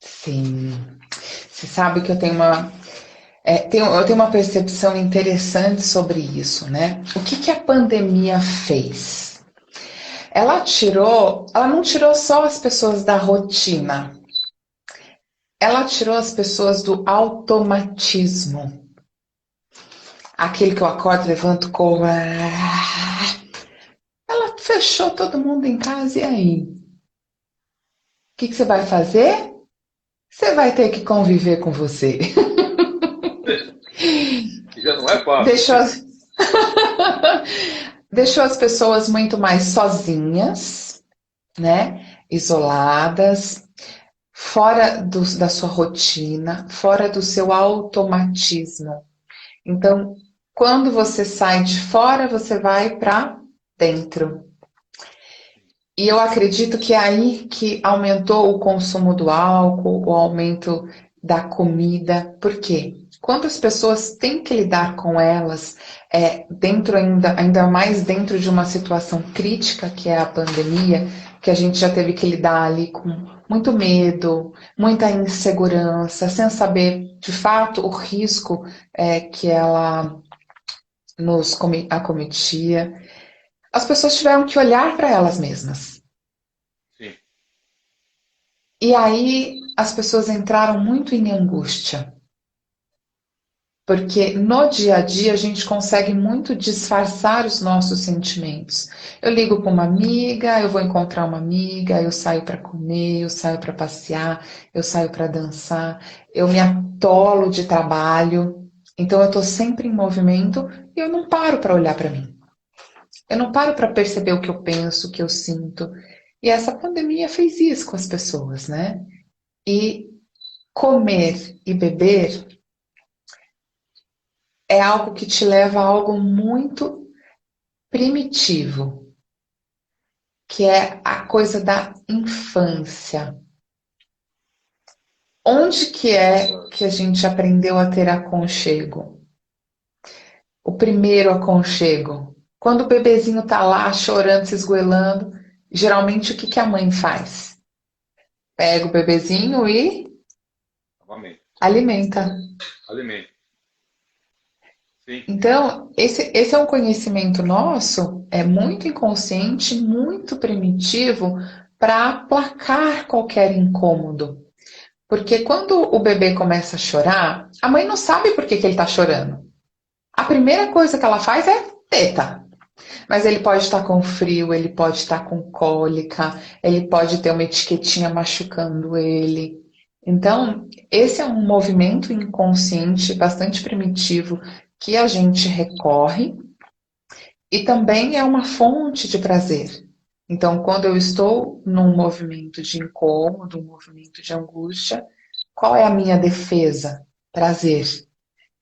Sim. Você sabe que eu tenho eu tenho uma percepção interessante sobre isso, né? O que que a pandemia fez? Ela não tirou só as pessoas da rotina, ela tirou as pessoas do automatismo. Aquele que eu acordo, levanto, corro. Ela fechou todo mundo em casa e aí? O que que você vai fazer? Você vai ter que conviver com você. Que já não é fácil. Deixou as, deixou as pessoas muito mais sozinhas, né? Isoladas, fora da sua rotina, fora do seu automatismo. Então, quando você sai de fora, você vai para dentro. E eu acredito que é aí que aumentou o consumo do álcool, o aumento da comida. Por quê? Quando as pessoas têm que lidar com elas, ainda mais dentro de uma situação crítica, que é a pandemia, que a gente já teve que lidar ali com muito medo, muita insegurança, sem saber de fato o risco que ela nos acometia. As pessoas tiveram que olhar para elas mesmas. Sim, E aí as pessoas entraram muito em angústia. Porque no dia a dia a gente consegue muito disfarçar os nossos sentimentos. Eu ligo para uma amiga, eu vou encontrar uma amiga, eu saio para comer, eu saio para passear, eu saio para dançar, eu me atolo de trabalho. Então eu estou sempre em movimento e eu não paro para olhar para mim. Eu não paro para perceber o que eu penso, o que eu sinto. E essa pandemia fez isso com as pessoas, né? E comer e beber é algo que te leva a algo muito primitivo, que é a coisa da infância. Onde que é que a gente aprendeu a ter aconchego? O primeiro aconchego. Quando o bebezinho tá lá chorando, se esgoelando, geralmente o que que a mãe faz? Pega o bebezinho e Novamente. alimenta. Alimento. Sim. Então, esse é um conhecimento nosso, é muito inconsciente, muito primitivo, para aplacar qualquer incômodo. Porque quando o bebê começa a chorar, a mãe não sabe por que que ele está chorando. A primeira coisa que ela faz é teta. Mas ele pode estar com frio, ele pode estar com cólica, ele pode ter uma etiquetinha machucando ele. Então, esse é um movimento inconsciente bastante primitivo que a gente recorre e também é uma fonte de prazer. Então, quando eu estou num movimento de incômodo, um movimento de angústia, qual é a minha defesa? Prazer.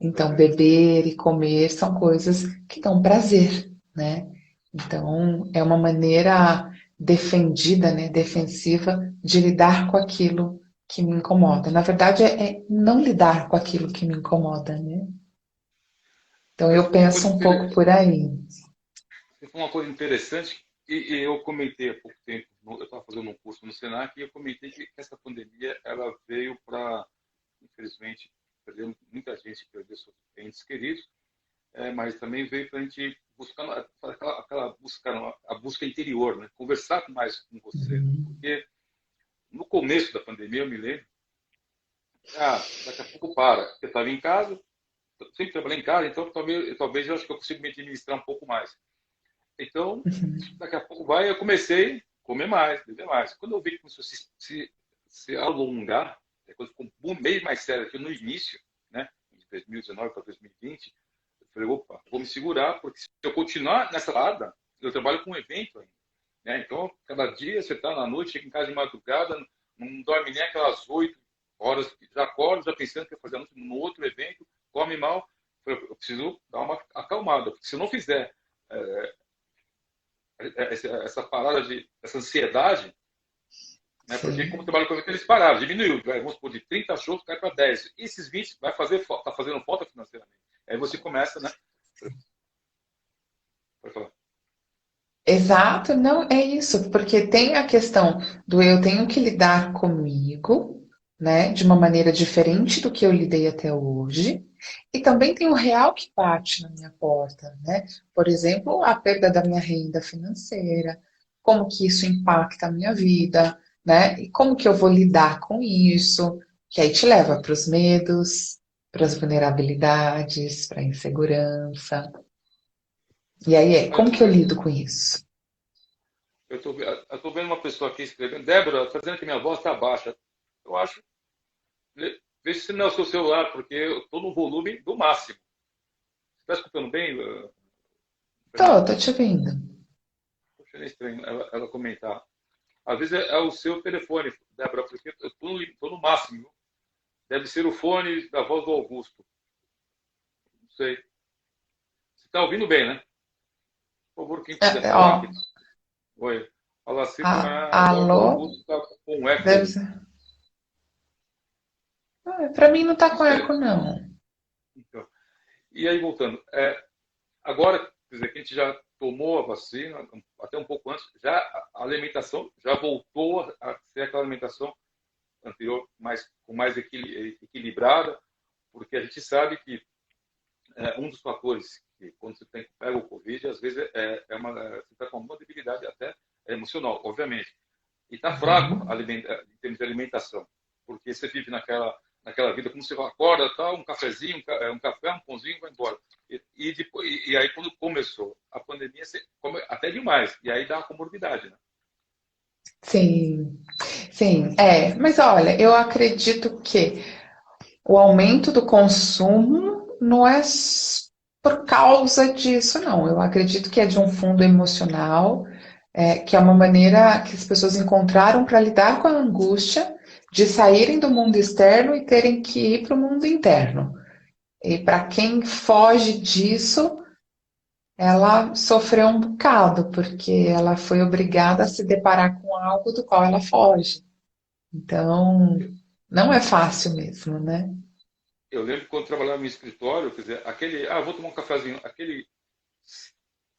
Então, beber e comer são coisas que dão prazer, né? Então, é uma maneira defendida, né, defensiva, de lidar com aquilo que me incomoda. Na verdade, é não lidar com aquilo que me incomoda, né? Então, Você eu falou uma penso coisa, um pouco por aí. você falou uma coisa interessante e eu comentei há pouco tempo, eu estava fazendo um curso no Senac e eu comentei que essa pandemia ela veio para, infelizmente, perdemos muita gente, perdeu seus entes queridos, mas também veio para a gente buscar aquela busca, a busca interior, né? Conversar mais com você. Porque no começo da pandemia, eu me lembro, daqui a pouco para. Eu estava em casa, sempre trabalhei em casa, então talvez eu acho que eu consigo me administrar um pouco mais. Então, daqui a pouco vai, eu comecei a comer mais, beber mais. Quando eu vi que começou a se alongar, a coisa ficou um mês mais séria que no início, né, de 2019 para 2020, eu falei, opa, vou me segurar, porque se eu continuar nessa parada, eu trabalho com um evento ainda. Né? Então, cada dia você está na noite, chega em casa de madrugada, não dorme nem aquelas 8 horas, já acorda, já pensando que vai fazer no outro evento, come mal. Eu preciso dar uma acalmada, porque se eu não fizer essa parada essa ansiedade, né? Porque como Sim. trabalho com evento, eles pararam, diminuiu, vamos supor, de 30 shows cai para 10. E esses 20 vai fazer tá fazendo falta financeiramente. Aí você começa, né? Pode falar. Exato, não é isso, porque tem a questão do eu tenho que lidar comigo, né, de uma maneira diferente do que eu lidei até hoje, e também tem o real que bate na minha porta, né? Por exemplo, a perda da minha renda financeira, como que isso impacta a minha vida, né? E como que eu vou lidar com isso, que aí te leva para os medos, para as vulnerabilidades, para a insegurança. E aí Ah, como que eu lido com isso? eu tô vendo uma pessoa aqui escrevendo, Débora, está dizendo que minha voz está baixa. Eu acho, veja se não é o seu celular, porque eu estou no volume do máximo. Você está escutando bem, Fernando? Tô te ouvindo. Poxa, é estranho ela comentar. Às vezes é o seu telefone, Débora, porque eu estou no máximo. Deve ser o fone da voz do Augusto. Não sei. Você está ouvindo bem, né? Por favor, quem quiser Ó, falar aqui. Oi. Fala assim, mas a voz do alô? Augusto está com um eco. Deve ser. Pra mim não tá Não com eco, sei. não. Então, e aí, voltando. Agora, quer dizer, que a gente já tomou a vacina, até um pouco antes, já a alimentação já voltou a ser aquela alimentação anterior, com mais equilibrada, porque a gente sabe que um dos fatores que quando você pega o Covid, às vezes você está com uma debilidade até emocional, obviamente. E está fraco Uhum. em termos de alimentação, porque você vive naquela vida, como você acorda, tal, um cafezinho, um café, um pãozinho, vai embora. E aí, quando começou a pandemia, você come até demais. E aí dá uma comorbidade, né? Sim, sim, mas olha, eu acredito que o aumento do consumo não é por causa disso, não. Eu acredito que é de um fundo emocional, que é uma maneira que as pessoas encontraram para lidar com a angústia de saírem do mundo externo e terem que ir para o mundo interno. E para quem foge disso, ela sofreu um bocado, porque ela foi obrigada a se deparar com algo do qual ela foge. Então, não é fácil mesmo, né? Eu lembro quando trabalhava no escritório, quer dizer, vou tomar um cafezinho, aquele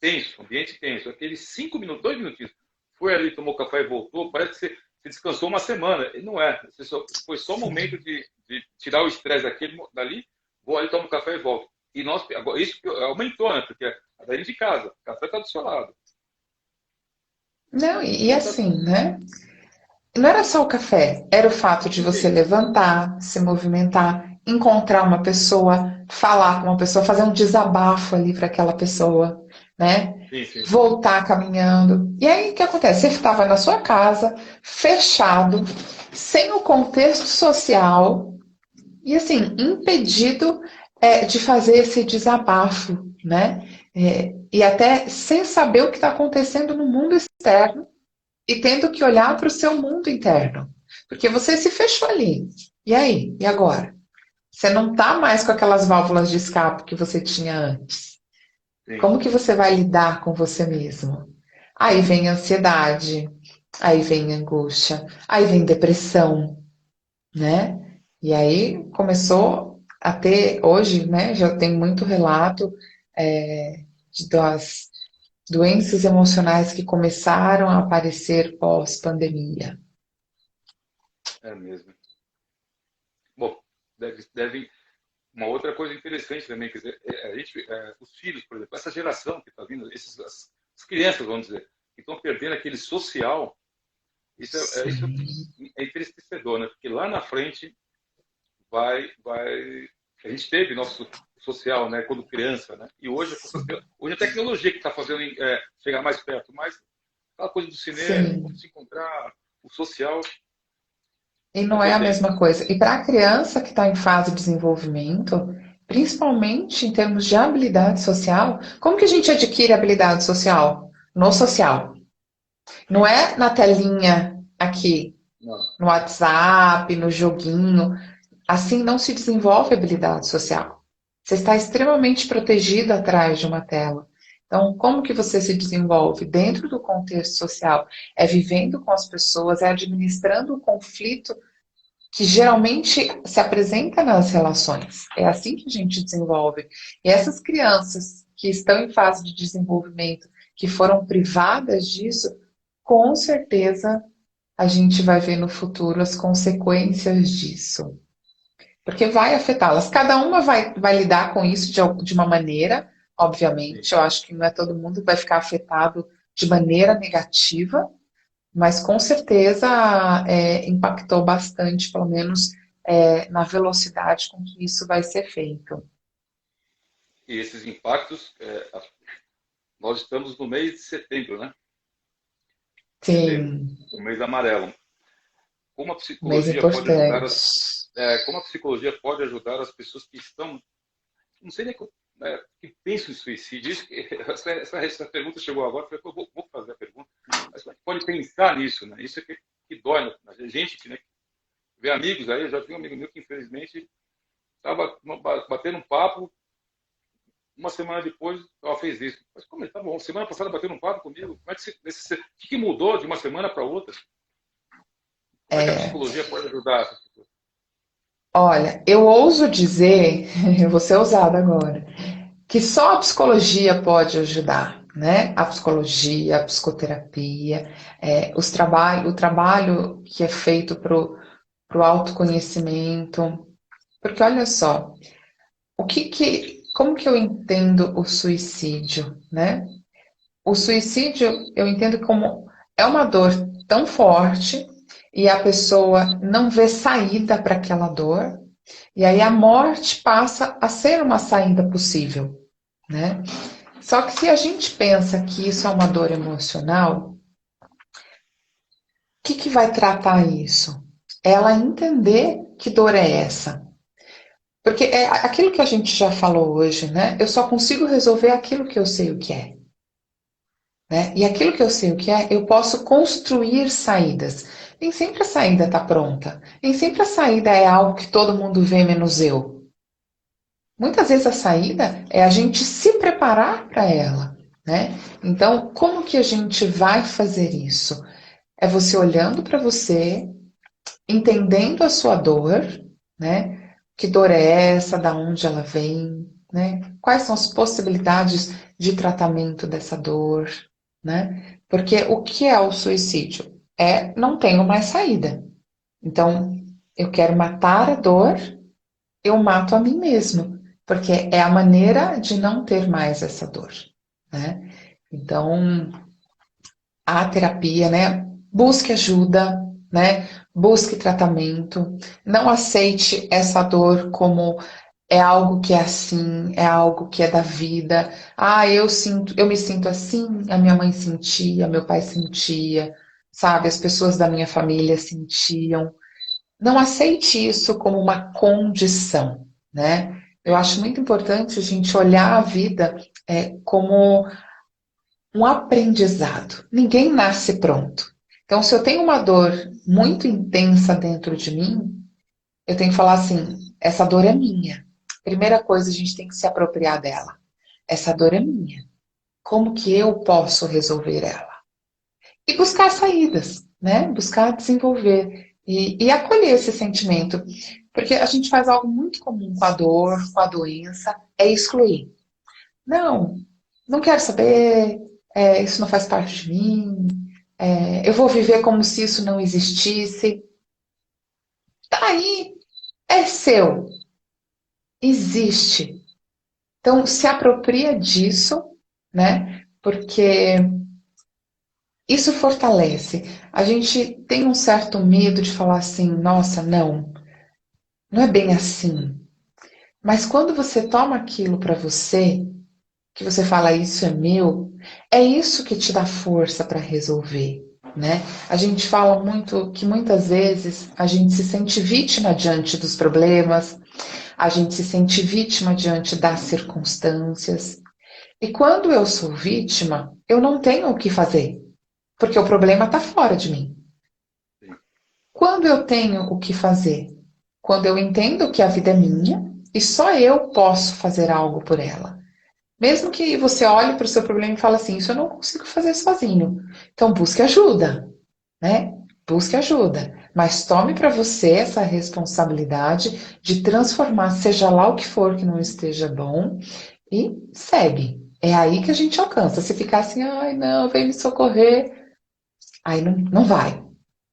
tenso, ambiente tenso, aqueles 5 minutos, 2 minutinhos, foi ali, tomou café e voltou, parece que você descansou uma semana. E não é, foi só um Sim. momento de tirar o estresse dali, vou ali, tomo um café e volto. E agora, isso aumentou, né? Porque é daí de casa, o café está do seu lado. Não, e Então, tá, assim, né? Não era só o café, era o fato de você sim, levantar, se movimentar, encontrar uma pessoa, falar com uma pessoa, fazer um desabafo ali para aquela pessoa, né? sim, sim. Voltar caminhando. E aí o que acontece? Você estava na sua casa, fechado, sem o contexto social e assim, impedido de fazer esse desabafo, né? E até sem saber o que está acontecendo no mundo externo e tendo que olhar para o seu mundo interno. Porque você se fechou ali. E aí? E agora? Você não está mais com aquelas válvulas de escape que você tinha antes. Sim. Como que você vai lidar com você mesmo? Aí vem ansiedade, aí vem angústia, aí vem depressão, né? E aí começou a ter, hoje, né, já tem muito relato das doenças emocionais que começaram a aparecer pós-pandemia. É mesmo. Bom, uma outra coisa interessante também, quer dizer, os filhos, por exemplo, essa geração que está vindo, as crianças, vamos dizer, que estão perdendo aquele social, isso Sim, é entristecedor, né? Porque lá na frente vai. A gente teve nosso social, né? Quando criança, né? E hoje a tecnologia que está fazendo chegar mais perto, mas aquela coisa do cinema, sim. se encontrar, o social, E não mas é eu a tenho. mesma coisa. E para a criança que está em fase de desenvolvimento, principalmente em termos de habilidade social, como que a gente adquire habilidade social? No social. Não é na telinha aqui, Não, no WhatsApp, no joguinho. Assim não se desenvolve habilidade social. Você está extremamente protegido atrás de uma tela. Então, como que você se desenvolve dentro do contexto social? É vivendo com as pessoas, é administrando o conflito que geralmente se apresenta nas relações. É assim que a gente desenvolve. E essas crianças que estão em fase de desenvolvimento, que foram privadas disso, com certeza a gente vai ver no futuro as consequências disso. Porque vai afetá-las. Cada uma vai lidar com isso de uma maneira, sim. obviamente. Eu acho que não é todo mundo que vai ficar afetado de maneira negativa, mas com certeza impactou bastante, pelo menos na velocidade com que isso vai ser feito. E esses impactos, nós estamos no mês de setembro, né? Setembro, Sim, o mês amarelo. Como a mês psicologia pode ajudar importante. como a psicologia pode ajudar as pessoas que estão, não sei nem que pensam em suicídio. Essa pergunta chegou agora, eu falei, vou fazer a pergunta. Mas como é que pode pensar nisso, né? Isso é que dói na gente, né? Ver amigos aí, eu já vi um amigo meu que infelizmente estava batendo um papo, uma semana depois ela fez isso. Mas como ele tá bom? Semana passada batendo um papo comigo, como é o que mudou de uma semana para outra? Como é que a psicologia pode ajudar essas pessoas? Olha, eu ouso dizer, eu vou ser ousada agora, que só a psicologia pode ajudar, né? A psicologia, a psicoterapia, o trabalho que é feito para o autoconhecimento. Porque olha só, como que eu entendo o suicídio, né? O suicídio eu entendo como é uma dor tão forte e a pessoa não vê saída para aquela dor. E aí a morte passa a ser uma saída possível, né? Só que se a gente pensa que isso é uma dor emocional, o que vai tratar isso? Ela entender que dor é essa. Porque é aquilo que a gente já falou hoje, né? Eu só consigo resolver aquilo que eu sei o que é. Né? E aquilo que eu sei o que é, eu posso construir saídas. Nem sempre a saída está pronta. Nem sempre a saída é algo que todo mundo vê menos eu. Muitas vezes a saída é a gente se preparar para ela. Né? Então, como que a gente vai fazer isso? É você olhando para você, entendendo a sua dor, né? Que dor é essa, da onde ela vem, né? Quais são as possibilidades de tratamento dessa dor, né? Porque o que é o suicídio? É não tenho mais saída. Então, eu quero matar a dor, eu mato a mim mesmo, porque é a maneira de não ter mais essa dor, né? Então, a terapia, né? Busque ajuda, né? Busque tratamento. Não aceite essa dor como é algo que é assim, é algo que é da vida. Ah, eu me sinto assim, a minha mãe sentia, meu pai sentia, sabe? As pessoas da minha família sentiam. Não aceite isso como uma condição, né? Eu acho muito importante a gente olhar a vida como um aprendizado. Ninguém nasce pronto. Então, se eu tenho uma dor muito intensa dentro de mim, eu tenho que falar assim: essa dor é minha. Primeira coisa, a gente tem que se apropriar dela. Essa dor é minha. Como que eu posso resolver ela? E buscar saídas, né? Buscar desenvolver e acolher esse sentimento. Porque a gente faz algo muito comum com a dor, com a doença, é excluir. Não, não quero saber, isso não faz parte de mim, eu vou viver como se isso não existisse. Tá aí, é seu, existe. Então, se apropria disso, né? Porque isso fortalece. A gente tem um certo medo de falar assim, nossa, não, não é bem assim. Mas quando você toma aquilo para você, que você fala isso é isso que te dá força para resolver, né? A gente fala muito que muitas vezes a gente se sente vítima diante dos problemas, a gente se sente vítima diante das circunstâncias. E quando eu sou vítima, eu não tenho o que fazer, porque o problema está fora de mim. Quando eu tenho o que fazer? Quando eu entendo que a vida é minha e só eu posso fazer algo por ela. Mesmo que você olhe para o seu problema e fale assim, isso eu não consigo fazer sozinho. Então busque ajuda, né? Busque ajuda. Mas tome para você essa responsabilidade de transformar, seja lá o que for que não esteja bom, e segue. É aí que a gente alcança. Se ficar assim, ai não, vem me socorrer, aí não vai.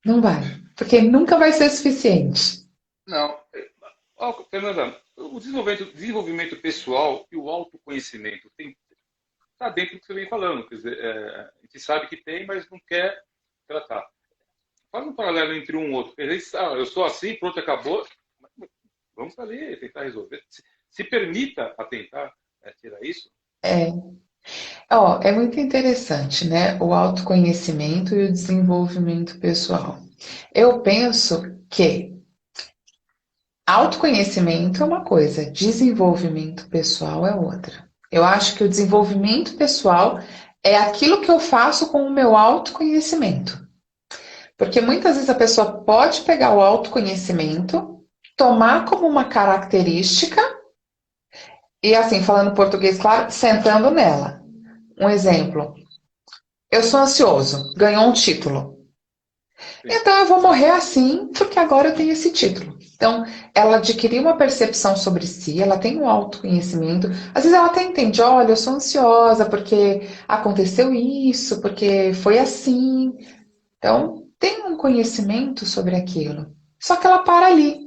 Não vai. Porque nunca vai ser suficiente. Não. Fernanda, o desenvolvimento pessoal e o autoconhecimento está dentro do que você vem falando. Quer dizer, a gente sabe que tem, mas não quer tratar. Faz um paralelo entre um e outro. Às vezes, eu sou assim, pronto, acabou. Vamos ali tentar resolver. Se permita a tentar tirar isso. É. É muito interessante, né? O autoconhecimento e o desenvolvimento pessoal. Eu penso que autoconhecimento é uma coisa, desenvolvimento pessoal é outra. Eu acho que o desenvolvimento pessoal é aquilo que eu faço com o meu autoconhecimento. Porque muitas vezes a pessoa pode pegar o autoconhecimento, tomar como uma característica e, assim, falando português, claro, sentando nela. Um exemplo. Eu sou ansioso, ganhou um título. Sim. Então eu vou morrer assim, porque agora eu tenho esse título. Então, ela adquiriu uma percepção sobre si, ela tem um autoconhecimento. Às vezes ela até entende, olha, eu sou ansiosa porque aconteceu isso, porque foi assim. Então, tem um conhecimento sobre aquilo. Só que ela para ali.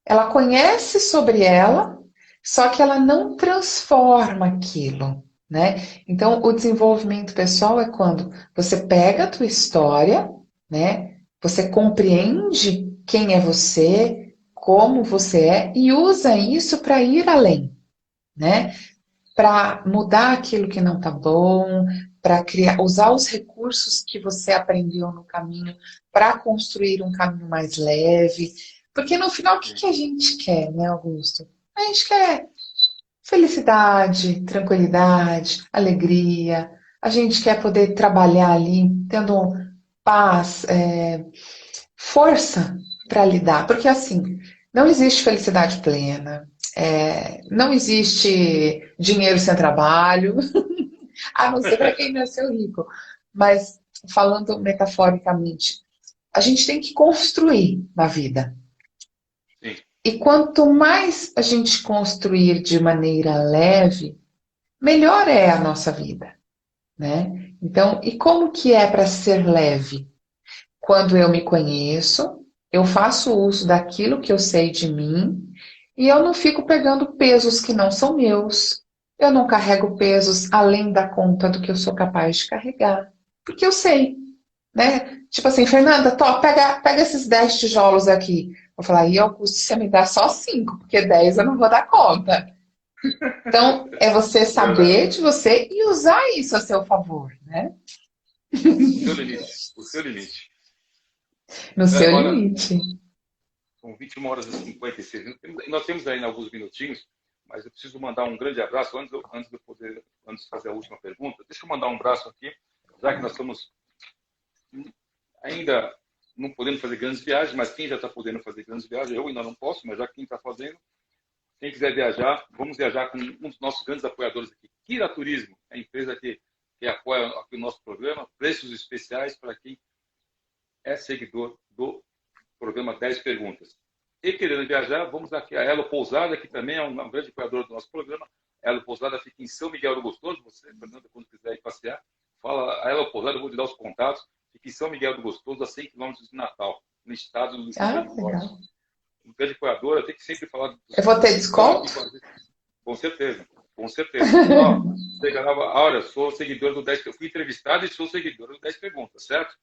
Ela conhece sobre ela, só que ela não transforma aquilo, né? Então, o desenvolvimento pessoal é quando você pega a tua história, né? Você compreende quem é você, como você é e usa isso para ir além, né? Para mudar aquilo que não está bom, para criar, usar os recursos que você aprendeu no caminho para construir um caminho mais leve. Porque no final, o que sim, que a gente quer, né, Augusto? A gente quer felicidade, tranquilidade, alegria. A gente quer poder trabalhar ali, tendo paz, força para lidar. Porque assim, não existe felicidade plena, não existe dinheiro sem trabalho, a não ser para quem nasceu rico. Mas, falando metaforicamente, a gente tem que construir na vida. sim, E quanto mais a gente construir de maneira leve, melhor é a nossa vida, né? Então, e como que é para ser leve? Quando eu me conheço, eu faço uso daquilo que eu sei de mim e eu não fico pegando pesos que não são meus. Eu não carrego pesos além da conta do que eu sou capaz de carregar. Porque eu sei, né? Tipo assim, Fernanda, pega esses 10 tijolos aqui. Eu vou falar, e Augusto, você me dá só 5, porque 10 eu não vou dar conta. Então, é você verdade. saber de você e usar isso a seu favor, né? O seu limite, o seu limite. No É, seu olha, limite. são 21 horas e 56 minutos. Nós temos ainda alguns minutinhos, mas eu preciso mandar um grande abraço antes de fazer a última pergunta. Deixa eu mandar um abraço aqui, já que nós estamos ainda não podendo fazer grandes viagens, mas quem já está podendo fazer grandes viagens, eu ainda não posso, mas já quem está fazendo, quem quiser viajar, vamos viajar com um dos nossos grandes apoiadores aqui, Kira Turismo, a empresa que apoia aqui o nosso programa, preços especiais para quem é seguidor do programa 10 Perguntas. E querendo viajar, vamos aqui a Elo Pousada, que também é um grande apoiador do nosso programa. A Elo Pousada fica em São Miguel do Gostoso. Você, Fernanda, quando quiser ir passear, fala a Elo Pousada, eu vou te dar os contatos. Fica em São Miguel do Gostoso, a 100 quilômetros de Natal, no estado do Rio Ah, Grande do Norte. legal. Um grande apoiador, eu tenho que sempre falar Eu vou ter vocês estão aqui desconto? com a gente. Com certeza, com certeza. Ó, você ganhava, olha, sou seguidor do 10, eu fui entrevistado e sou seguidor do 10 Perguntas, certo?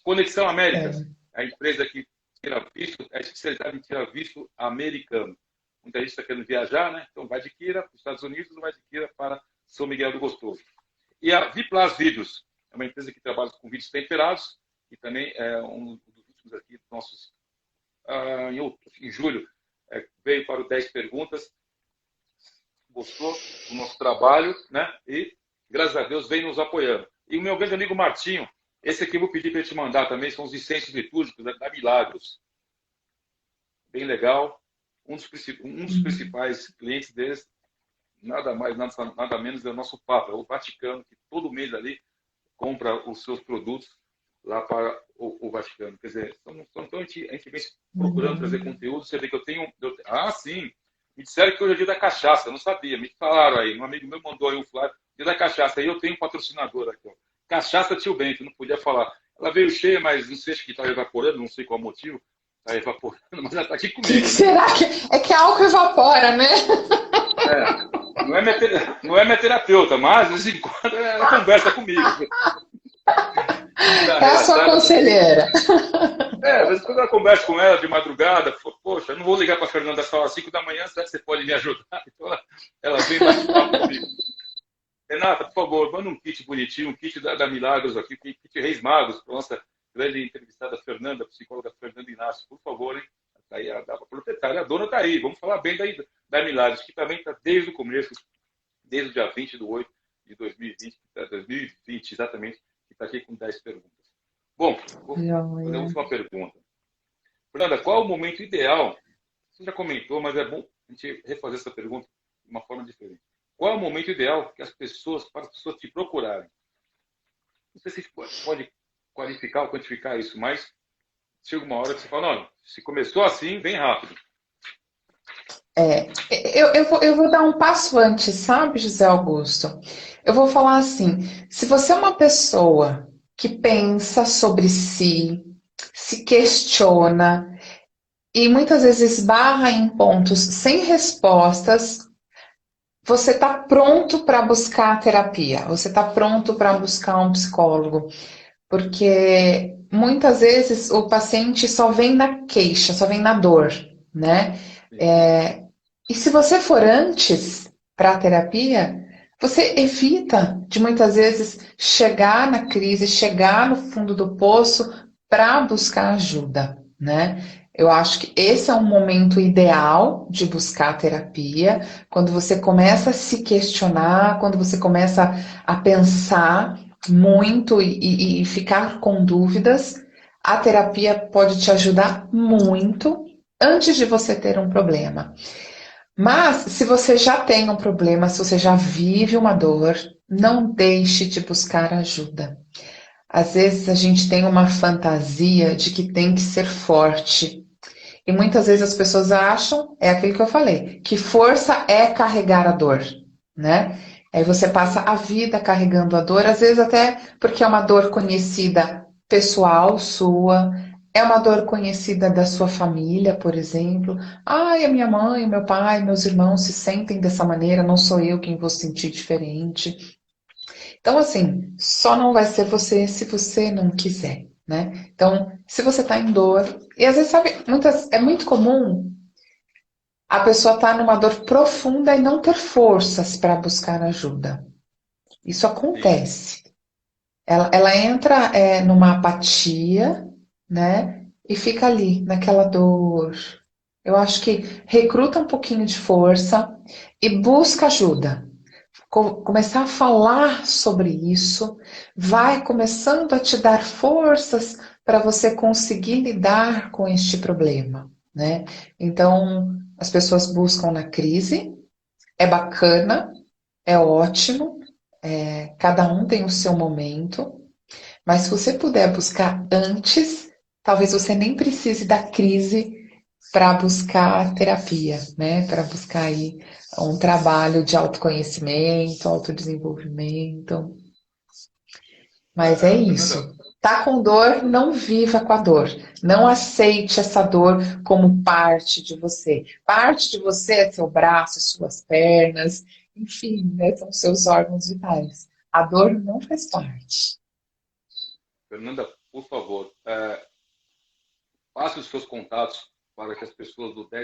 Conexão Américas, É. a empresa que tira visto, é especializada em tirar visto americano. Muita gente está querendo viajar, né? Então vai de Kira para os Estados Unidos, não vai de Kira para São Miguel do Gostoso. E a Viplas Vídeos, é uma empresa que trabalha com vídeos temperados, e também é um dos últimos aqui, nossos, em julho, veio para o 10 Perguntas, gostou do nosso trabalho, né? E, graças a Deus, vem nos apoiando. E o meu grande amigo Martinho, esse aqui eu vou pedir para ele te mandar também, são os incêndios litúrgicos da Milagros. Bem legal. Um dos principais clientes deles, nada mais, nada menos, é o nosso Papa, o Vaticano, que todo mês ali compra os seus produtos lá para o Vaticano. Quer dizer, então a gente vem procurando trazer conteúdo. Você vê que eu tenho. Sim! Me disseram que hoje é dia da cachaça, eu não sabia. Me falaram aí, um amigo meu mandou aí um flyer, dia da cachaça. Aí eu tenho um patrocinador aqui, ó. Cachaça Tio Bento, não podia falar. Ela veio cheia, mas não sei se está evaporando, não sei qual motivo. Está evaporando, mas ela está aqui comigo, né? Será que é que álcool evapora, né? Não é minha terapeuta, mas de vez em quando ela conversa comigo. É a sua conselheira. Às vezes quando eu converso com ela de madrugada, poxa, eu não vou ligar para a Fernanda só às 5 da manhã, será que você pode me ajudar? Então ela vem bate papo comigo. Renata, por favor, manda um kit bonitinho, um kit da Milagros aqui, um kit Reis Magos, para nossa grande entrevistada Fernanda, psicóloga Fernanda Inácio, por favor, hein? Tá aí a proprietária, a dona está aí, vamos falar bem da Milagros, que também está desde o começo, desde o dia 20/8 de 2020 exatamente, que está aqui com 10 perguntas. Bom, vou fazer a última pergunta. Fernanda, qual é o momento ideal? Você já comentou, mas é bom a gente refazer essa pergunta de uma forma diferente. Qual é o momento ideal para as pessoas te procurarem? Não sei se pode qualificar ou quantificar isso, mas chega uma hora que você fala, não, se começou assim, vem rápido. Eu vou dar um passo antes, sabe, José Augusto? Eu vou falar assim, se você é uma pessoa que pensa sobre si, se questiona e muitas vezes esbarra em pontos sem respostas, você está pronto para buscar terapia, você está pronto para buscar um psicólogo, porque muitas vezes o paciente só vem na queixa, só vem na dor. né? E se você for antes para a terapia, você evita de muitas vezes chegar na crise, chegar no fundo do poço para buscar ajuda, né? Eu acho que esse é um momento ideal de buscar terapia, quando você começa a se questionar, quando você começa a pensar muito e ficar com dúvidas, a terapia pode te ajudar muito antes de você ter um problema. Mas, se você já tem um problema, se você já vive uma dor, não deixe de buscar ajuda. Às vezes a gente tem uma fantasia de que tem que ser forte. E muitas vezes as pessoas acham, é aquilo que eu falei, que força é carregar a dor, né? Aí você passa a vida carregando a dor, às vezes até porque é uma dor conhecida pessoal sua, é uma dor conhecida da sua família, por exemplo. Ai, a minha mãe, meu pai, meus irmãos se sentem dessa maneira, não sou eu quem vou sentir diferente. Então, assim, só não vai ser você se você não quiser, né? Então, se você tá em dor, e às vezes, sabe, é muito comum a pessoa estar numa dor profunda e não ter forças para buscar ajuda. Isso Sim. acontece. Ela entra numa apatia, né? E fica ali, naquela dor. Eu acho que recruta um pouquinho de força e busca ajuda. Começar a falar sobre isso vai começando a te dar forças para você conseguir lidar com este problema, né? Então, as pessoas buscam na crise, é bacana, é ótimo, cada um tem o seu momento, mas se você puder buscar antes, talvez você nem precise da crise para buscar terapia, né? Para buscar aí um trabalho de autoconhecimento, autodesenvolvimento. Mas é Fernanda, isso. Tá com dor, não viva com a dor. Não aceite essa dor como parte de você. Parte de você é seu braço, suas pernas, enfim, né? São seus órgãos vitais. A dor não faz parte. Fernanda, por favor, passe os seus contatos para que as pessoas do que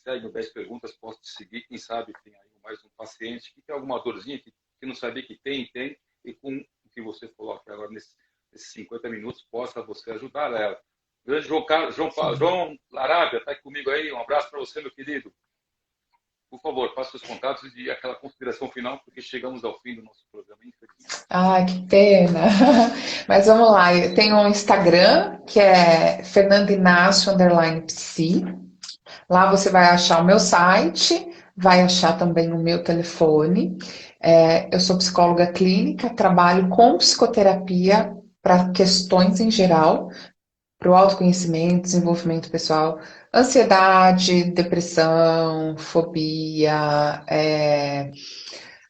seguem o 10 perguntas possam te seguir. Quem sabe tem aí mais um paciente que tem alguma dorzinha que não sabia que tem, e com o que você coloca agora nesses 50 minutos, possa você ajudar ela. O grande João Larávia está aqui comigo aí. Um abraço para você, meu querido. Por favor, passe seus contatos e aquela consideração final, porque chegamos ao fim do nosso programa, infelizmente. Ah, que pena. Mas vamos lá, eu tenho um Instagram que é Fernanda Inácio _psi. Lá você vai achar o meu site, vai achar também o meu telefone. Eu sou psicóloga clínica, trabalho com psicoterapia para questões em geral, para o autoconhecimento, desenvolvimento pessoal, ansiedade, depressão, fobia,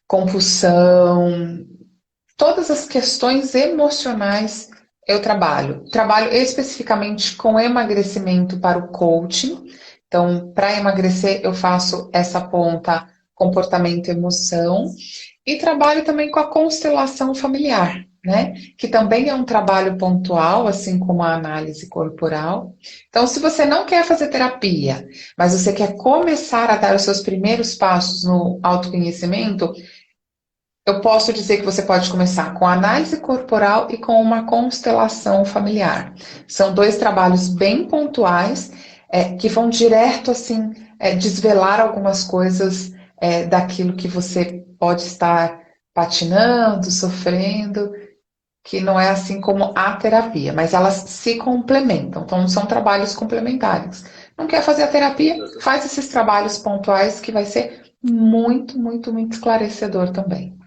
compulsão, todas as questões emocionais eu trabalho. Trabalho especificamente com emagrecimento para o coaching. Então, para emagrecer, eu faço essa ponta comportamento e emoção. E trabalho também com a constelação familiar, né? Que também é um trabalho pontual, assim como a análise corporal. Então, se você não quer fazer terapia, mas você quer começar a dar os seus primeiros passos no autoconhecimento, eu posso dizer que você pode começar com análise corporal e com uma constelação familiar. São dois trabalhos bem pontuais, que vão direto, assim, desvelar algumas coisas daquilo que você pode estar patinando, sofrendo, que não é assim como a terapia, mas elas se complementam. Então, são trabalhos complementares. Não quer fazer a terapia? Faz esses trabalhos pontuais que vai ser muito, muito, muito esclarecedor também.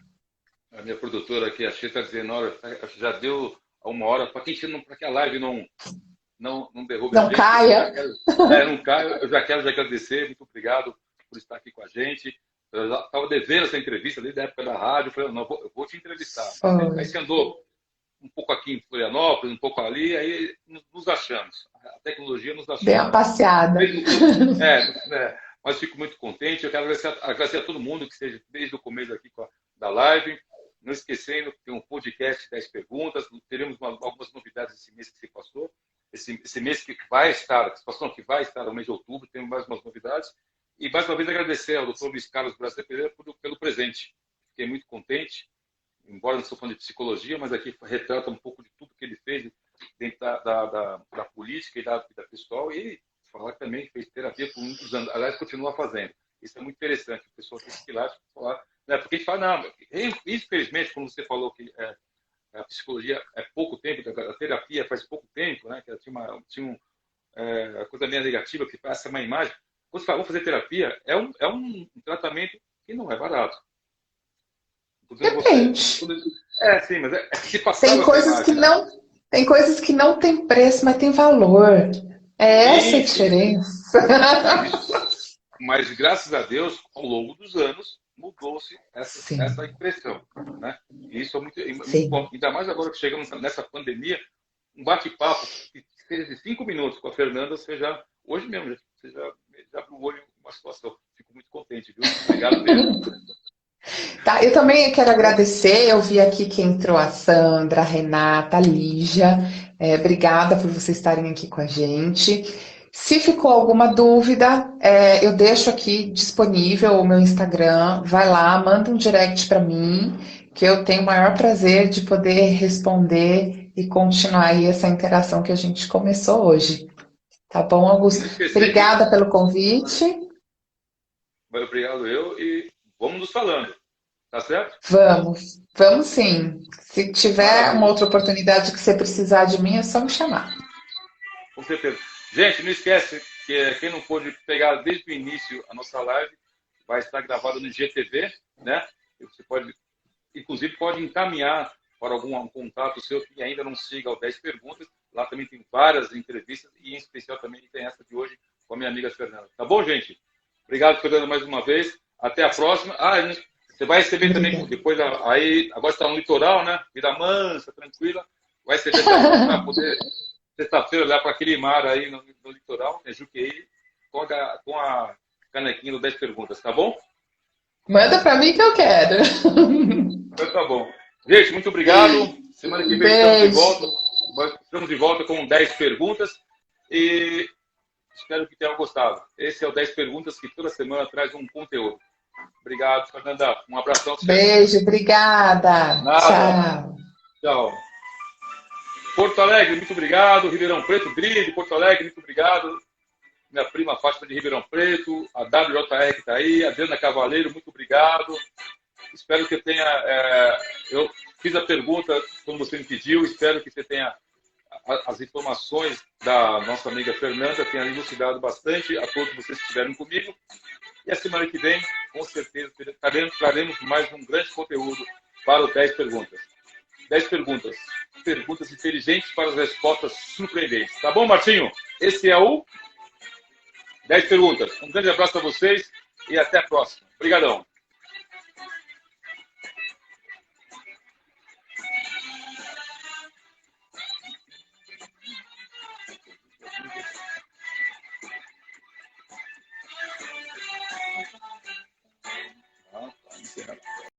A minha produtora aqui, a Xê, está dizendo, olha, já deu 1 hora, para que a live não derrube a Não gente. Eu já caia. quero, não caio, eu já quero agradecer, muito obrigado por estar aqui com a gente. Eu estava devendo essa entrevista desde a época da rádio, eu falei, não, eu vou te entrevistar. Foi. Aí você andou um pouco aqui em Florianópolis, um pouco ali, aí nos achamos. A tecnologia nos Dei achou. uma passeada. Mas fico muito contente. Eu quero agradecer a todo mundo que esteja desde o começo aqui da live. Não esquecendo que tem um podcast 10 perguntas. Teremos algumas novidades esse mês que se passou. esse mês que vai estar, a situação que vai estar, o mês de outubro, temos mais umas novidades. E mais uma vez agradecer ao Dr. Luiz Carlos Brasil Pereira pelo presente. Fiquei muito contente, embora não sou fã de psicologia, mas aqui retrata um pouco de tudo que ele fez dentro da política e da vida pessoal. E falar que também fez terapia por muitos anos, aliás, continua fazendo. Isso é muito interessante, a pessoa tem que ir lá falar. Né? Porque a gente fala, não, infelizmente, como você falou que a psicologia é pouco tempo, a terapia faz pouco tempo, né? Que ela tinha a coisa meio negativa, que passa uma imagem. Quando você fala, vamos fazer terapia, é um tratamento que não é barato. Depende. Sim, mas se passar Tem coisas que não tem preço, mas tem valor. É essa a diferença. Mas, graças a Deus, ao longo dos anos, mudou-se essa impressão. Né? E isso é muito bom. Ainda mais agora que chegamos nessa pandemia, um bate-papo que seja de 5 minutos com a Fernanda, hoje mesmo, você já abre o olho em uma situação. Fico muito contente, viu? Obrigado mesmo. Tá, eu também quero agradecer. Eu vi aqui que entrou a Sandra, a Renata, a Lígia. Obrigada por vocês estarem aqui com a gente. Se ficou alguma dúvida, eu deixo aqui disponível o meu Instagram. Vai lá, manda um direct para mim, que eu tenho o maior prazer de poder responder e continuar aí essa interação que a gente começou hoje. Tá bom, Augusto? Obrigada pelo convite. Obrigado e vamos nos falando. Tá certo? Vamos sim. Se tiver uma outra oportunidade que você precisar de mim, é só me chamar. Com certeza. Gente, não esquece que quem não pôde pegar desde o início a nossa live vai estar gravada no IGTV, né? Você inclusive pode encaminhar para algum contato seu que ainda não siga o 10 Perguntas. Lá também tem várias entrevistas e em especial também tem essa de hoje com a minha amiga Fernanda. Tá bom, gente? Obrigado, Fernanda, mais uma vez. Até a próxima. Você vai receber também, depois, aí, agora está no litoral, né? Vida mansa, tranquila. Vai receber também para poder, sexta-feira, olhar para aquele mar aí no litoral, né? Juqueí, com a canequinha do 10 Perguntas, tá bom? Manda para mim que eu quero. Então tá bom. Gente, muito obrigado. Semana que vem estamos de volta com 10 perguntas e espero que tenham gostado. Esse é o 10 Perguntas que toda semana traz um conteúdo. Obrigado, Fernanda. Um abração. Beijo, obrigada. Nada. Tchau. Porto Alegre, muito obrigado. Ribeirão Preto, Grid, Porto Alegre, muito obrigado. Minha prima Fátima de Ribeirão Preto, a WJR que está aí, a Adriana Cavaleiro, muito obrigado. Espero que eu tenha... eu fiz a pergunta como você me pediu, espero que você tenha as informações da nossa amiga Fernanda, tenha elucidado bastante a todos vocês que estiveram comigo. E a semana que vem, com certeza, traremos mais um grande conteúdo para o 10 Perguntas. 10 perguntas. Perguntas inteligentes para as respostas surpreendentes. Tá bom, Martinho? Esse é o 10 Perguntas. Um grande abraço a vocês e até a próxima. Obrigadão.